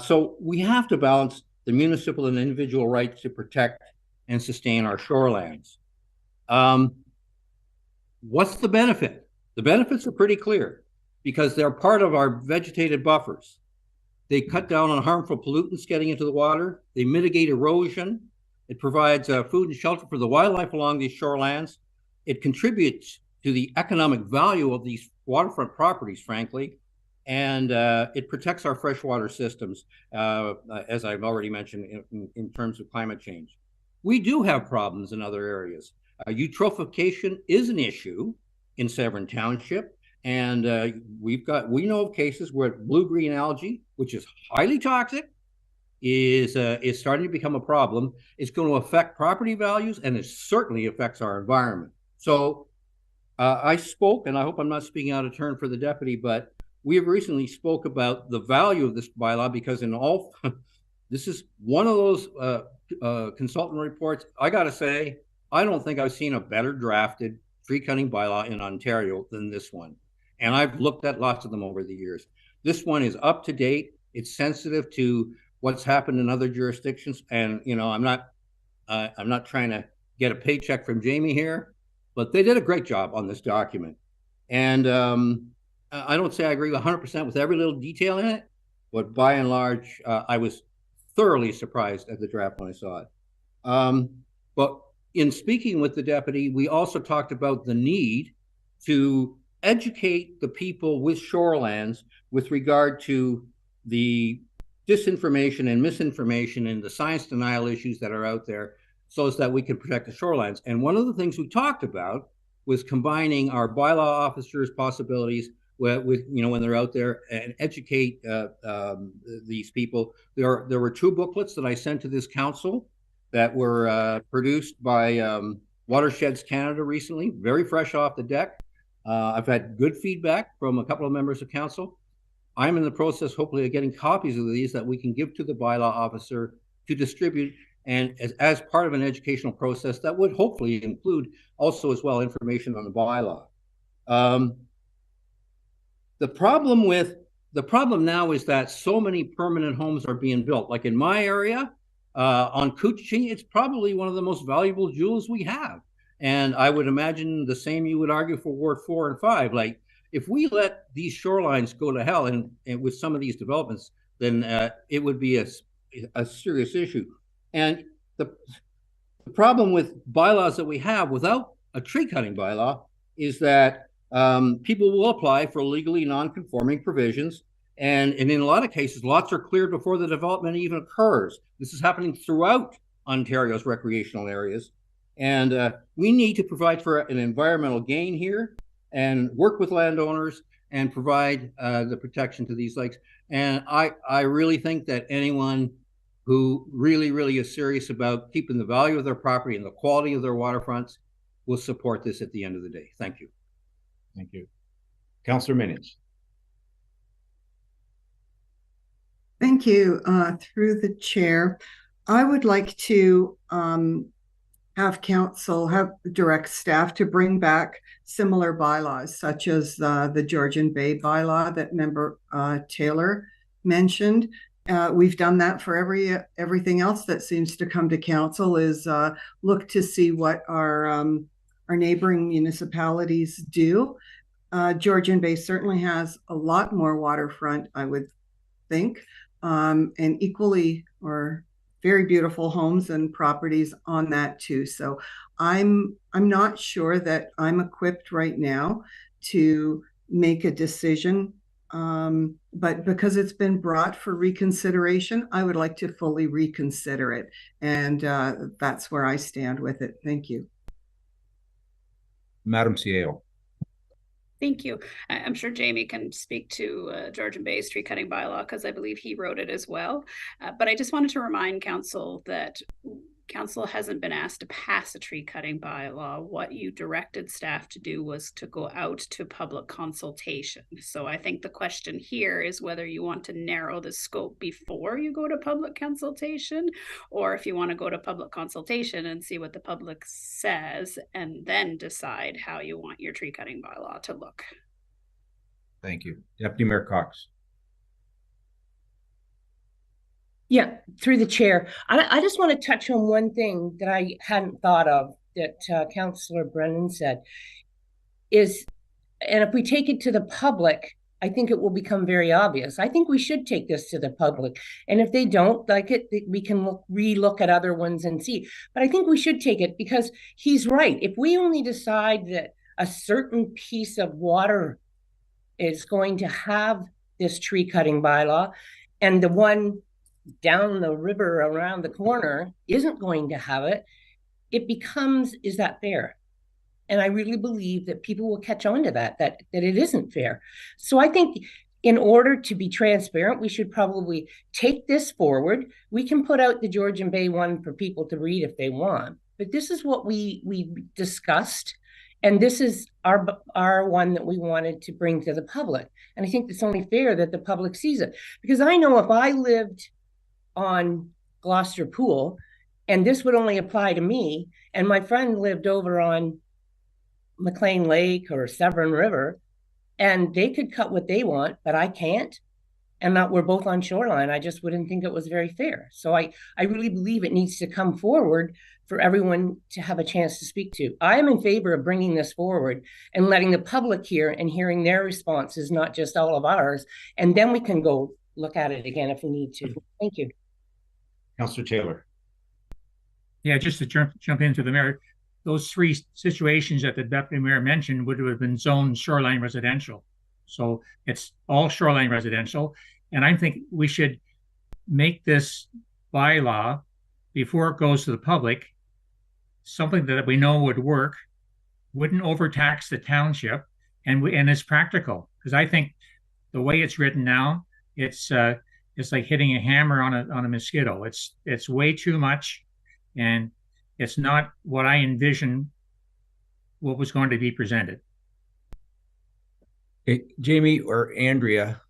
So we have to balance the municipal and individual rights to protect and sustain our shorelands. What's the benefit? The benefits are pretty clear because they're part of our vegetated buffers. They cut down on harmful pollutants getting into the water. They mitigate erosion. It provides food and shelter for the wildlife along these shorelands. It contributes to the economic value of these waterfront properties, frankly, and it protects our freshwater systems, as I've already mentioned, in terms of climate change. We do have problems in other areas. Eutrophication is an issue in Severn Township, and we know of cases where blue-green algae, which is highly toxic, is starting to become a problem. It's going to affect property values, and it certainly affects our environment. So I spoke, and I hope I'm not speaking out of turn for the deputy, but we have recently spoke about the value of this bylaw, because in all, this is one of those consultant reports. I got to say, I don't think I've seen a better drafted tree cutting bylaw in Ontario than this one. And I've looked at lots of them over the years. This one is up to date. It's sensitive to what's happened in other jurisdictions. And, you know, I'm not trying to get a paycheck from Jamie here, but they did a great job on this document. And I don't say I agree 100% with every little detail in it, but by and large, I was thoroughly surprised at the draft when I saw it. But in speaking with the deputy, we also talked about the need to educate the people with shorelands with regard to the disinformation and misinformation and the science denial issues that are out there, so as that we can protect the shorelines. And one of the things we talked about was combining our bylaw officers' possibilities with you know, when they're out there, and educate these people. There were 2 booklets that I sent to this council that were produced by Watersheds Canada recently, very fresh off the deck. I've had good feedback from a couple of members of council. I'm in the process, hopefully, of getting copies of these that we can give to the bylaw officer to distribute, and as part of an educational process that would hopefully include also as well information on the bylaw. The problem now is that so many permanent homes are being built. Like in my area, on Coochie, it's probably one of the most valuable jewels we have. And I would imagine the same you would argue for Ward 4 and 5. Like, if we let these shorelines go to hell and with some of these developments, then it would be a serious issue. And the problem with bylaws that we have without a tree cutting bylaw is that people will apply for legally non-conforming provisions. And in a lot of cases, lots are cleared before the development even occurs. This is happening throughout Ontario's recreational areas. And we need to provide for an environmental gain here and work with landowners and provide the protection to these lakes. And I really think that anyone who really is serious about keeping the value of their property and the quality of their waterfronts will support this at the end of the day. Thank you. Thank you. Councillor Minions. Thank you. Through the chair, I would like to have council direct staff to bring back similar bylaws, such as the Georgian Bay bylaw that member Taylor mentioned. We've done that for everything else that seems to come to council, is look to see what our neighboring municipalities do. Georgian Bay certainly has a lot more waterfront, I would think, and equally or very beautiful homes and properties on that too. So I'm not sure that I'm equipped right now to make a decision, but because it's been brought for reconsideration, I would like to fully reconsider it, and that's where I stand with it. Thank you. Madam Cieo. Thank you. I'm sure Jamie can speak to Georgian Bay's tree cutting bylaw, because I believe he wrote it as well. But I just wanted to remind council that council hasn't been asked to pass a tree cutting bylaw. What you directed staff to do was to go out to public consultation. So I think the question here is whether you want to narrow the scope before you go to public consultation, or if you want to go to public consultation and see what the public says and then decide how you want your tree cutting bylaw to look. Thank you. Deputy Mayor Cox. Yeah, through the chair. I just want to touch on one thing that I hadn't thought of that Councillor Brennan said is, and if we take it to the public, I think it will become very obvious. I think we should take this to the public. And if they don't like it, we can relook at other ones and see. But I think we should take it because he's right. If we only decide that a certain piece of water is going to have this tree cutting bylaw, and the one down the river around the corner isn't going to have it, it becomes, is that fair? And I really believe that people will catch on to that it isn't fair. So I think in order to be transparent, we should probably take this forward. We can put out the Georgian Bay one for people to read if they want, but this is what we discussed. And this is our one that we wanted to bring to the public. And I think it's only fair that the public sees it. Because I know if I lived on Gloucester Pool, and this would only apply to me, and my friend lived over on McLean Lake or Severn River, and they could cut what they want, but I can't, and that we're both on shoreline, I just wouldn't think it was very fair. So I really believe it needs to come forward for everyone to have a chance to speak to. I am in favor of bringing this forward and letting the public hear and hearing their responses, not just all of ours, and then we can go look at it again if we need to. Thank you. Councillor Taylor. Yeah, just to jump into the mayor, those three situations that the deputy mayor mentioned would have been zoned shoreline residential. So it's all shoreline residential. And I think we should make this bylaw, before it goes to the public, something that we know would work, wouldn't overtax the township, and is practical. Because I think the way it's written now, it's like hitting a hammer on a mosquito. It's way too much, and it's not what I envisioned what was going to be presented. Okay, Jamie or Andrea,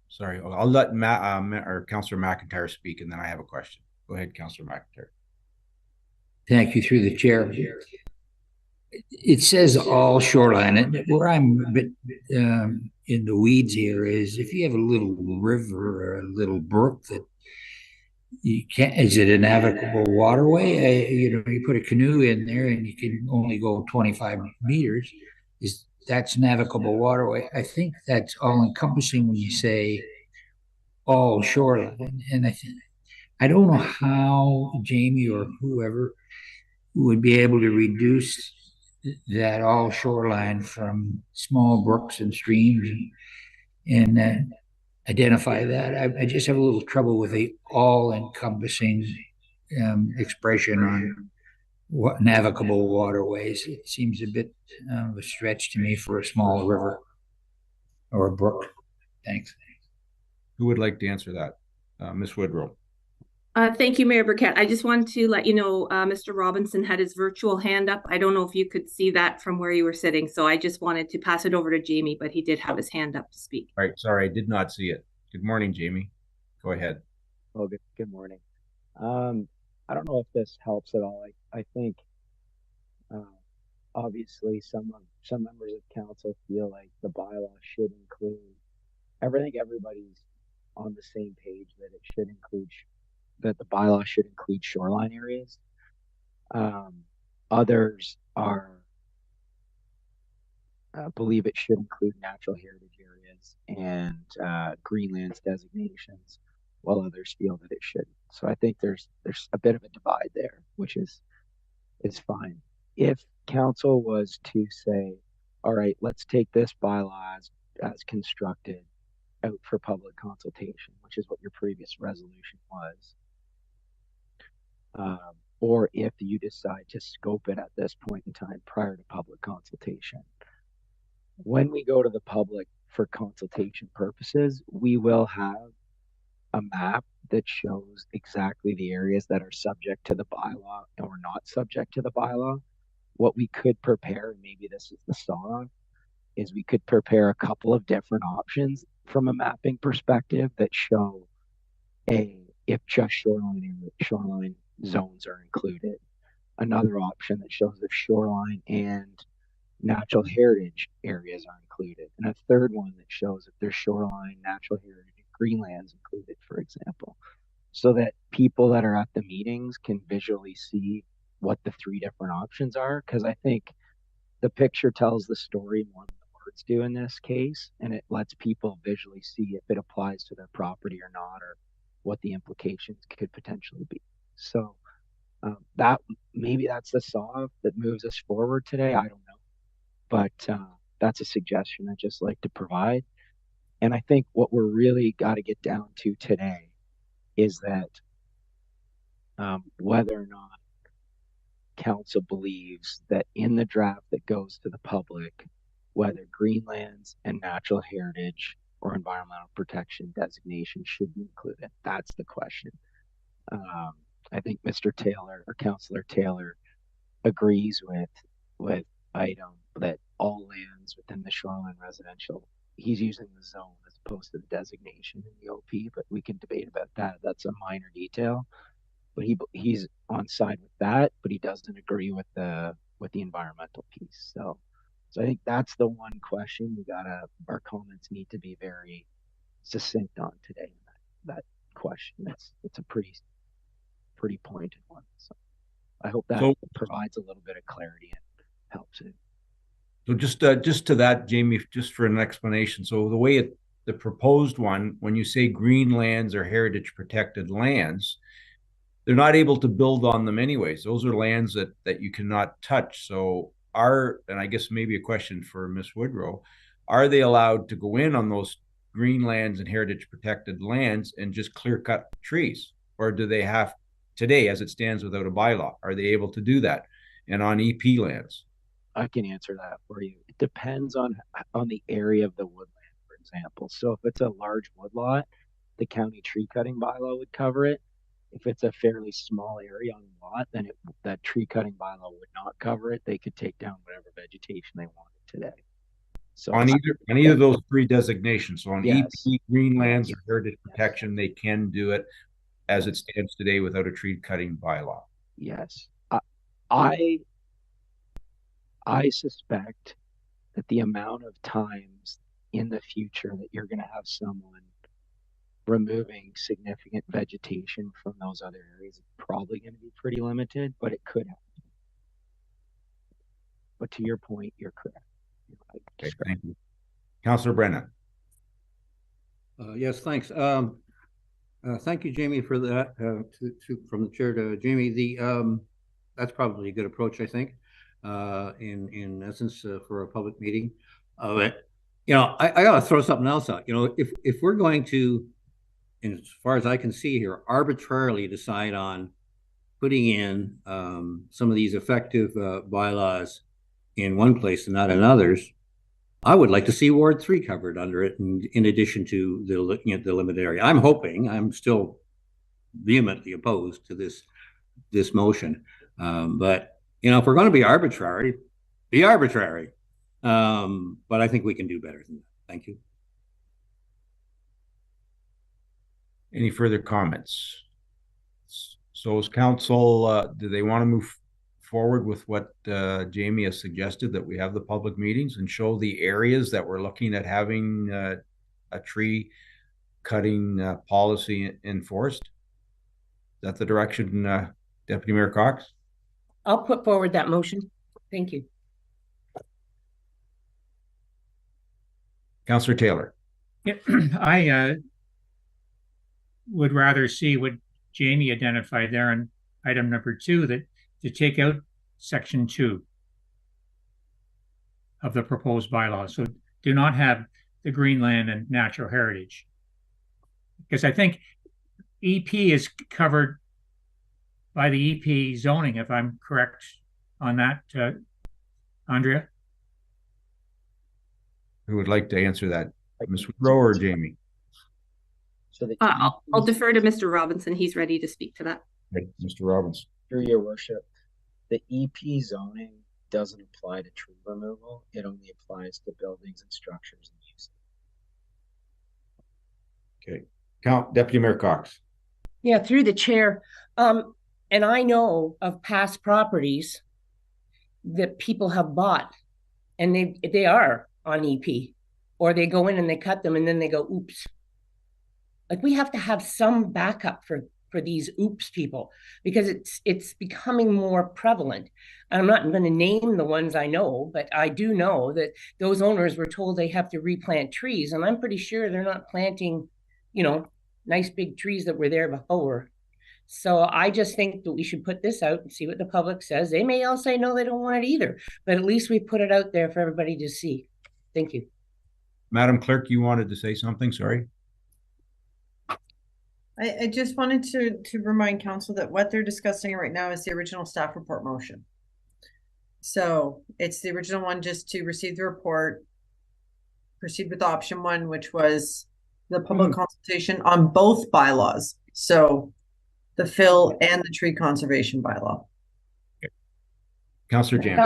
sorry, I'll let Councillor McIntyre speak, and then I have a question. Go ahead, Councillor McIntyre. Thank you, through the chair. It says all shoreline, and where I'm a bit in the weeds here is if you have a little river or a little brook that you can't, is it a navigable waterway? You put a canoe in there and you can only go 25 meters. That's navigable waterway. I think that's all encompassing when you say all shoreline. And I don't know how Jamie or whoever would be able to reduce that all shoreline from small brooks and streams and identify that. I just have a little trouble with the all-encompassing expression on what navigable waterways. It seems a bit of a stretch to me for a small river or a brook. Thanks. Who would like to answer that? Ms. Woodrow. Thank you, Mayor Burkett. I just wanted to let you know, Mr. Robinson had his virtual hand up. I don't know if you could see that from where you were sitting, so I just wanted to pass it over to Jamie, but he did have his hand up to speak. All right, sorry, I did not see it. Good morning, Jamie. Go ahead. Oh, good morning. I don't know if this helps at all. I think obviously some members of council feel like the bylaw should include, I think everybody's on the same page that it should include, that the bylaw should include shoreline areas. Others believe it should include natural heritage areas and Greenlands designations, while others feel that it shouldn't. So I think there's a bit of a divide there, which is fine. If council was to say, all right, let's take this bylaw as constructed out for public consultation, which is what your previous resolution was, or if you decide to scope it at this point in time prior to public consultation, when we go to the public for consultation purposes, we will have a map that shows exactly the areas that are subject to the bylaw or not subject to the bylaw. What we could prepare, maybe this is the start, is we could prepare a couple of different options from a mapping perspective that show if just shoreline zones are included, another option that shows if shoreline and natural heritage areas are included, and a third one that shows if there's shoreline, natural heritage, Greenlands included, for example, so that people that are at the meetings can visually see what the three different options are. Because I think the picture tells the story more than the courts do in this case, and it lets people visually see if it applies to their property or not, or what the implications could potentially be. So that maybe that's the saw that moves us forward today. I don't know, but that's a suggestion I'd just like to provide. And I think what we're really got to get down to today is that whether or not council believes that in the draft that goes to the public, whether greenlands and natural heritage or environmental protection designation should be included. That's the question. I think Mr. Taylor or Councillor Taylor agrees with item that all lands within the shoreline residential, he's using the zone as opposed to the designation in the OP, but we can debate about that. That's a minor detail, but he's on side with that, but he doesn't agree with the environmental piece. So I think that's the one question our comments need to be very succinct on today. That question, it's a pretty pointed one. So I hope that provides a little bit of clarity and helps it. So just to that, Jamie, just for an explanation. So the way the proposed one, when you say green lands or heritage protected lands, they're not able to build on them anyways. Those are lands that you cannot touch. So and I guess maybe a question for Ms. Woodrow, are they allowed to go in on those green lands and heritage protected lands and just clear cut trees? Or do they have, today as it stands without a bylaw, are they able to do that? And on EP lands? I can answer that for you. It depends on the area of the woodland, for example. So if it's a large woodlot, the county tree cutting bylaw would cover it. If it's a fairly small area on a lot, then that tree cutting bylaw would not cover it. They could take down whatever vegetation they wanted today. So on either of those three designations, so on yes. EP, greenlands, or heritage protection, they can do it as it stands today without a tree cutting bylaw. Yes, I suspect that the amount of times in the future that you're going to have someone removing significant vegetation from those other areas is probably going to be pretty limited, but it could happen. But to your point, you're correct. Okay, thank you. Councillor Brennan. Yes, thanks. Thank you, Jamie, for that. From the chair to Jamie, that's probably a good approach, I think, in essence, for a public meeting. But I got to throw something else out. If we're going to, and as far as I can see here, arbitrarily decide on putting in some of these effective bylaws in one place and not in others, I would like to see Ward 3 covered under it, in addition to the limited area. I'm still vehemently opposed to this motion. But if we're going to be arbitrary, be arbitrary. But I think we can do better than that. Thank you. Any further comments? So as council, do they want to move forward with what Jamie has suggested, that we have the public meetings and show the areas that we're looking at having a tree cutting policy enforced? Is that the direction, Deputy Mayor Cox? I'll put forward that motion. Thank you. Councillor Taylor. Yeah, I would rather see what Jamie identified there on item number 2, that to take out section 2 of the proposed bylaw. So do not have the Greenland and natural heritage. Because I think EP is covered by the EP zoning, if I'm correct on that, Andrea. Who would like to answer that? Ms. Woodrow or Jamie? So I'll defer to Mr. Robinson. He's ready to speak to that. Okay, Mr. Robinson. Through your worship, the EP zoning doesn't apply to tree removal. It only applies to buildings and structures and uses. Okay. Deputy Mayor Cox. Yeah, through the chair. And I know of past properties that people have bought, and they are on EP, or they go in and they cut them and then they go, oops. Like, we have to have some backup for for these oops people, because it's becoming more prevalent. I'm not going to name the ones I know, but I do know that those owners were told they have to replant trees, and I'm pretty sure they're not planting, nice big trees that were there before. So I just think that we should put this out and see what the public says. They may all say no, they don't want it either, but at least we put it out there for everybody to see. Thank you. Madam Clerk, you wanted to say something? Sorry. I just wanted to remind council that what they're discussing right now is the original staff report motion. So it's the original one, just to receive the report, proceed with option one, which was the public consultation on both bylaws. So the fill and the tree conservation bylaw. Okay. Councillor James.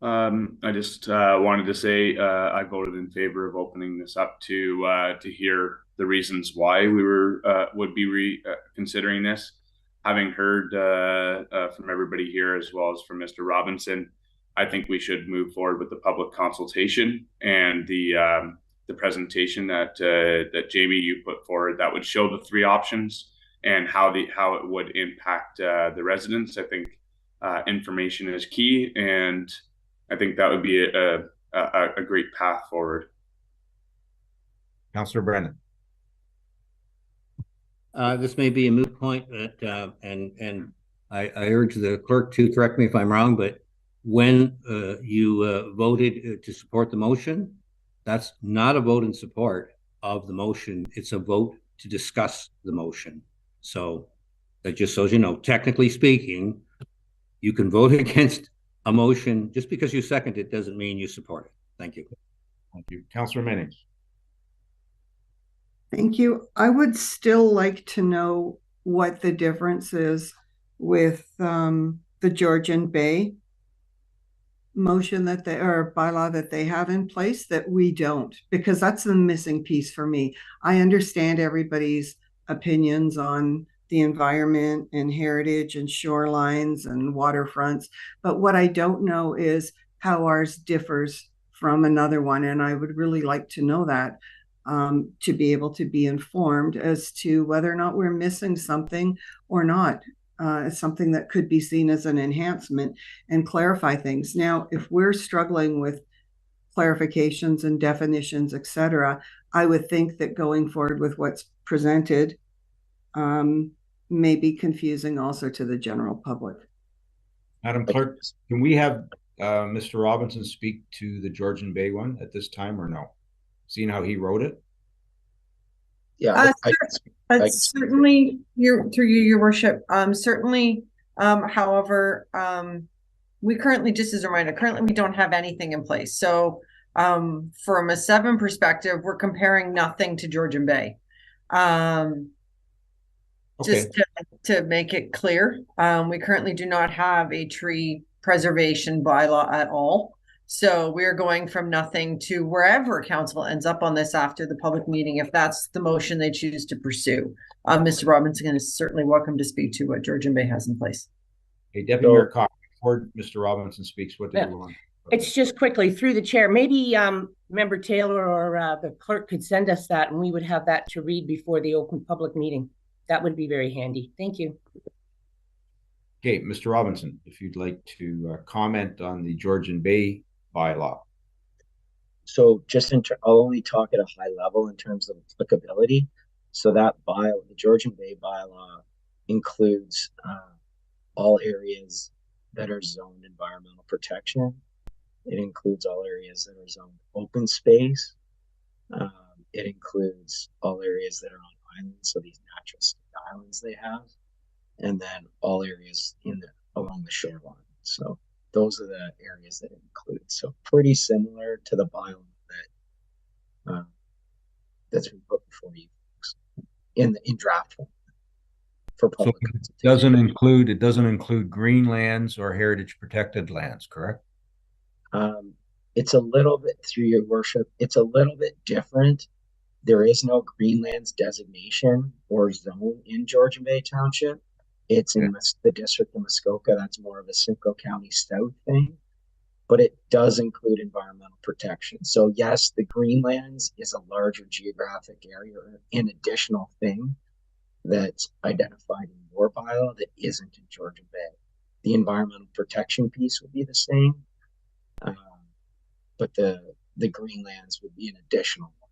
I just wanted to say I voted in favor of opening this up to hear the reasons why we would be considering this. Having heard from everybody here as well as from Mr. Robinson, I think we should move forward with the public consultation and the presentation that Jamie you put forward that would show the three options and how it would impact the residents. I think information is key, and I think that would be a great path forward. Councillor Brennan. This may be a moot point, but and I urge the clerk to correct me if I'm wrong, but when you voted to support the motion, that's not a vote in support of the motion. It's a vote to discuss the motion. So that just so you know, technically speaking, you can vote against a motion just because you second it doesn't mean you support it. Thank you. Thank you. Councillor Minnings. Thank you. I would still like to know what the difference is with the Georgian Bay motion or bylaw that they have in place that we don't, because that's the missing piece for me. I understand everybody's opinions on the environment and heritage and shorelines and waterfronts, but what I don't know is how ours differs from another one, and I would really like to know that to be able to be informed as to whether or not we're missing something or not. Something that could be seen as an enhancement and clarify things. Now, if we're struggling with clarifications and definitions, etc., I would think that going forward with what's presented may be confusing also to the general public. Madam Clerk, can we have Mr. Robinson speak to the Georgian Bay one at this time or no? Seeing how he wrote it? Yeah, certainly, through you, your worship. Certainly, however, we currently, just as a reminder, currently we don't have anything in place. So, from a 7 perspective, we're comparing nothing to Georgian Bay. Just to make it clear, we currently do not have a tree preservation bylaw at all. So we're going from nothing to wherever council ends up on this after the public meeting, if that's the motion they choose to pursue. Mr. Robinson is certainly welcome to speak to what Georgian Bay has in place. Hey, Deputy Mayor Cox, before Mr. Robinson speaks, what do you want? It's just quickly through the chair. Maybe Member Taylor or the clerk could send us that, and we would have that to read before the open public meeting. That would be very handy. Thank you. Okay, Mr. Robinson, if you'd like to comment on the Georgian Bay bylaw. So just I'll only talk at a high level in terms of applicability. So that bylaw, the Georgian Bay bylaw, includes all areas that are zoned environmental protection. It includes all areas that are zoned open space. It includes all areas that are on islands, so these natural state islands they have, and then all areas along the shoreline. So those are the areas that it includes. So pretty similar to the bylaw that's been put before you folks in draft form for public consultation. It doesn't include greenlands or heritage protected lands, correct? It's a little bit, through your worship, it's a little bit different. There is no greenlands designation or zone in Georgian Bay Township. It's in the District of Muskoka. That's more of a Simcoe County South thing. but it does include environmental protection. So yes, the Greenlands is a larger geographic area, an additional thing that's identified in your bylaw that isn't in Georgian Bay. The environmental protection piece would be the same, but the Greenlands would be an additional one.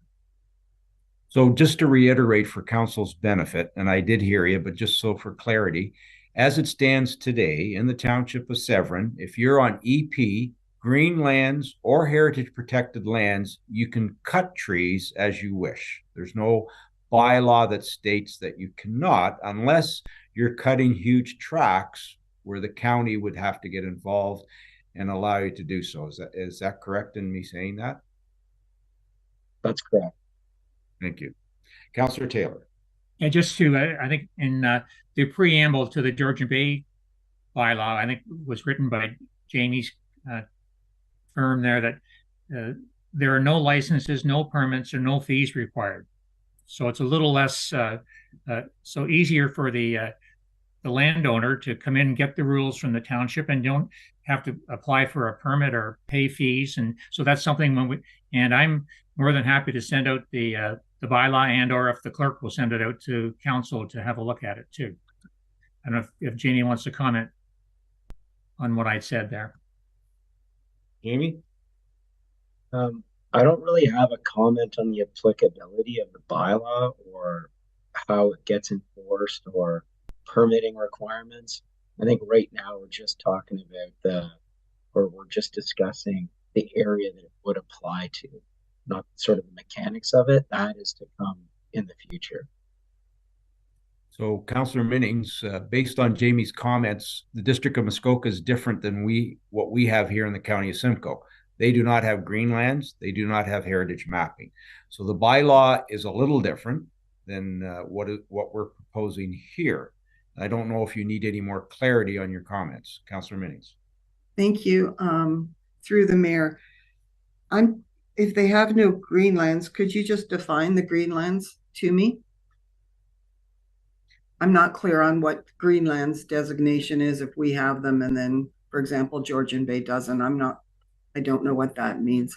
So just to reiterate for council's benefit, and I did hear you, but just so for clarity, as it stands today in the township of Severn, if you're on EP, Greenlands, or heritage protected lands, you can cut trees as you wish. There's no bylaw that states that you cannot, unless you're cutting huge tracts where the county would have to get involved and allow you to do so. Is that correct in me saying that? That's correct. Thank you. Councillor Taylor. And just to, I think in the preamble to the Georgian Bay bylaw, I think was written by Jamie's firm there, that there are no licenses, no permits, or no fees required. So it's a little less, so easier for the landowner to come in and get the rules from the township and don't have to apply for a permit or pay fees. And so that's something and I'm more than happy to send out the bylaw, and or if the clerk will send it out to council to have a look at it too. I don't know if Jamie wants to comment on what I said there. Jamie? I don't really have a comment on the applicability of the bylaw or how it gets enforced or permitting requirements. I think right now we're just talking about we're just discussing the area that it would apply to, not sort of the mechanics of it. That is to come in the future. So, Councillor Minnings, based on Jamie's comments, the District of Muskoka is different than what we have here in the County of Simcoe. They do not have Greenlands. They do not have heritage mapping. So the bylaw is a little different than what we're proposing here. I don't know if you need any more clarity on your comments, Councillor Minnings. Thank you. Through the mayor, if they have no Greenlands, could you just define the Greenlands to me? I'm not clear on what Greenlands designation is if we have them, and then, for example, Georgian Bay doesn't. I don't know what that means.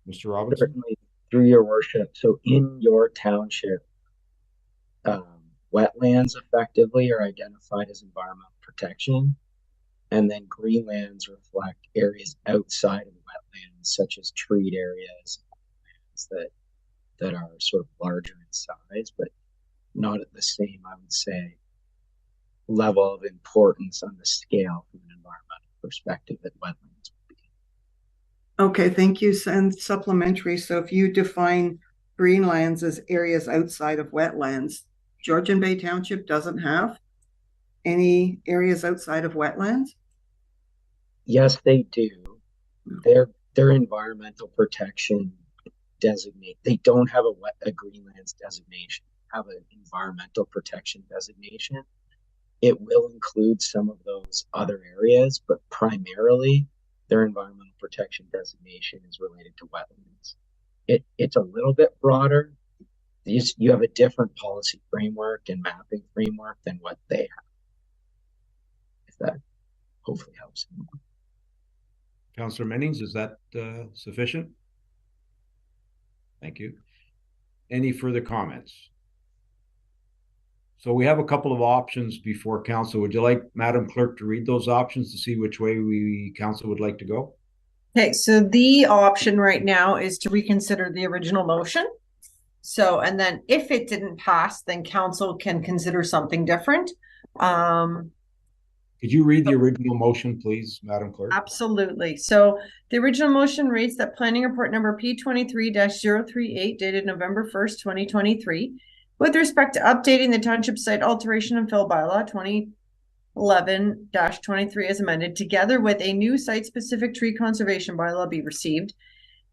Mr. Robinson? Certainly, through your worship. So in your township, wetlands effectively are identified as environmental protection, and then Greenlands reflect areas outside of wetlands, such as treed areas that are sort of larger in size, but not at the same, I would say, level of importance on the scale from an environmental perspective that wetlands would be. Okay, thank you. And supplementary. So if you define Greenlands as areas outside of wetlands, Georgian Bay Township doesn't have any areas outside of wetlands? Yes, they do. Their environmental protection designate. They don't have a Greenlands designation. They have an environmental protection designation. It will include some of those other areas, but primarily their environmental protection designation is related to wetlands. It's a little bit broader. You have a different policy framework and mapping framework than what they have. If that hopefully helps. Councillor Minnings, is that sufficient? Thank you. Any further comments? So we have a couple of options before council. Would you like Madam Clerk to read those options to see which way council would like to go? Okay, so the option right now is to reconsider the original motion. So, and then if it didn't pass, then council can consider something different. Could you read the original motion, please, Madam Clerk? Absolutely. So the original motion reads that planning report number P23-038 dated November 1st, 2023, with respect to updating the township site alteration and fill bylaw 2011-23 as amended, together with a new site-specific tree conservation bylaw be received.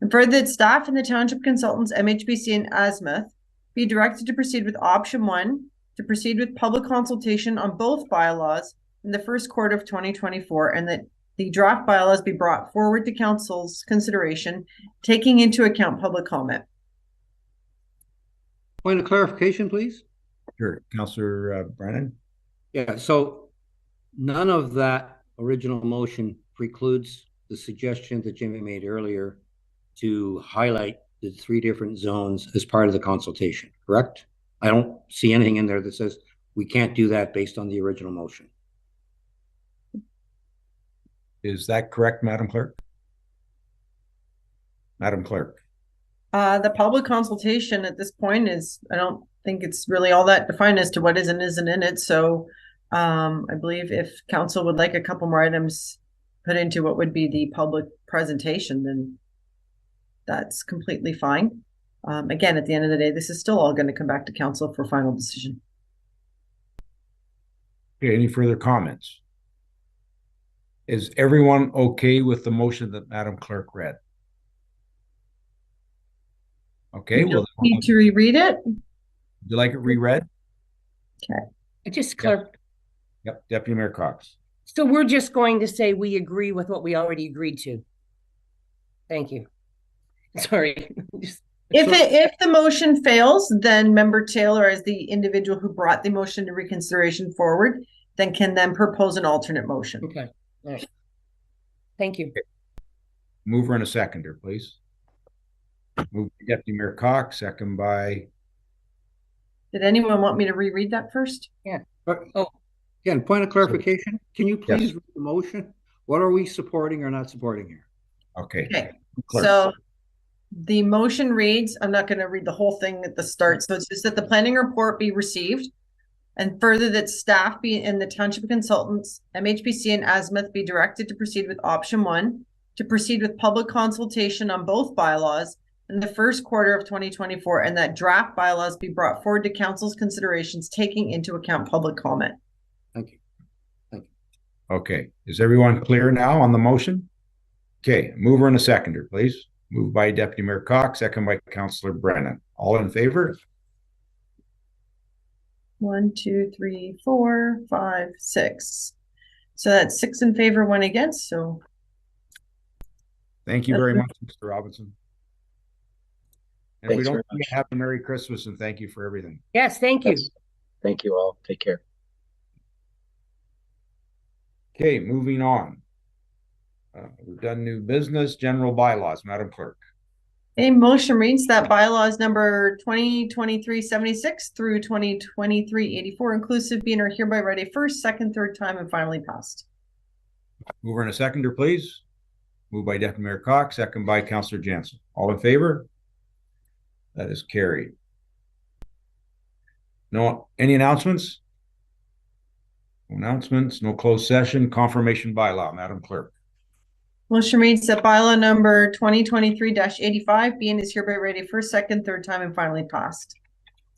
And further, that staff and the township consultants, MHBC and Azimuth, be directed to proceed with option 1, to proceed with public consultation on both bylaws in the first quarter of 2024, and that the draft bylaws be brought forward to council's consideration, taking into account public comment. Point of clarification, please. Sure, Councillor Brennan. Yeah, so none of that original motion precludes the suggestion that Jimmy made earlier to highlight the 3 different zones as part of the consultation, correct? I don't see anything in there that says we can't do that based on the original motion. Is that correct, Madam Clerk? Madam Clerk. The public consultation at this point is, I don't think it's really all that defined as to what is and isn't in it. So I believe if council would like a couple more items put into what would be the public presentation, then that's completely fine. Again, at the end of the day, this is still all going to come back to council for final decision. Okay, any further comments? Is everyone okay with the motion that Madam Clerk read? Okay, well, need to reread it. Would you like it reread? Okay. I just clerk. Yep, Deputy Mayor Cox. So we're just going to say we agree with what we already agreed to. Thank you. Sorry. If the motion fails, then Member Taylor, as the individual who brought the motion to reconsideration forward, can propose an alternate motion. Okay. All right. Thank you. Mover and a seconder, please. Move by Deputy Mayor Cox, second by. Did anyone want me to reread that first? Yeah. Oh, again, point of clarification. Can you please read the motion? What are we supporting or not supporting here? Okay. So the motion reads, I'm not going to read the whole thing at the start. So it's just that the planning report be received, and further that staff be in the township consultants, MHPC and Azimuth be directed to proceed with option 1, to proceed with public consultation on both bylaws in the first quarter of 2024, and that draft bylaws be brought forward to council's considerations, taking into account public comment. Thank you. Thank you. Okay. Is everyone clear now on the motion? Okay. Mover and a seconder, please. Moved by Deputy Mayor Cox, second by Councillor Brennan. All in favor? 1, 2, 3, 4, 5, 6. So that's 6 in favor, 1 against. So thank you very much, Mr. Robinson. And Thanks we don't very much. have a Merry Christmas and thank you for everything. Yes, thank you. Yes. Thank you all. Take care. Okay, moving on. We've done new business, general bylaws, Madam Clerk. a motion reads that bylaws number 2023-76 through 2023-84 inclusive being are hereby read a first, second, third time and finally passed. Mover and a seconder, please. Moved by Deputy Mayor Cox, second by Councillor Jansen. All in favor? That is carried. No, any announcements? No announcements, no closed session, confirmation bylaw, Madam Clerk. Motion reads that bylaw number 2023-85 being is hereby read a first, second, third time and finally passed.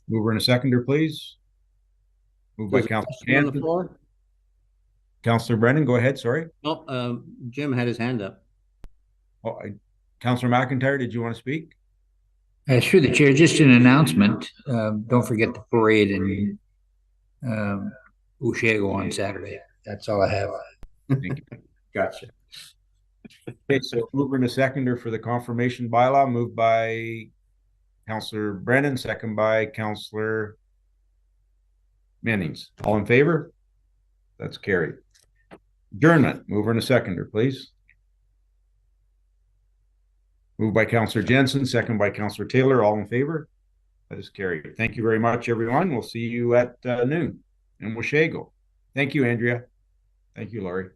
Mover and a seconder, please. Moved by Councillor Jansen. Councillor Brennan, go ahead, sorry. No, Jim had his hand up. Oh, Councillor McIntyre, did you want to speak? Through the chair, just an announcement. Don't forget the parade in Ushago on Saturday. That's all I have. Thank you. Gotcha. Okay, so mover and a seconder for the confirmation bylaw, moved by Councillor Brennan, second by Councillor Mennings. All in favor? That's carried. Adjournment, mover and a seconder, please. Moved by Councillor Jensen, second by Councillor Taylor. All in favor? That is carried. Thank you very much, everyone. We'll see you at noon in Washago. Thank you, Andrea. Thank you, Laurie.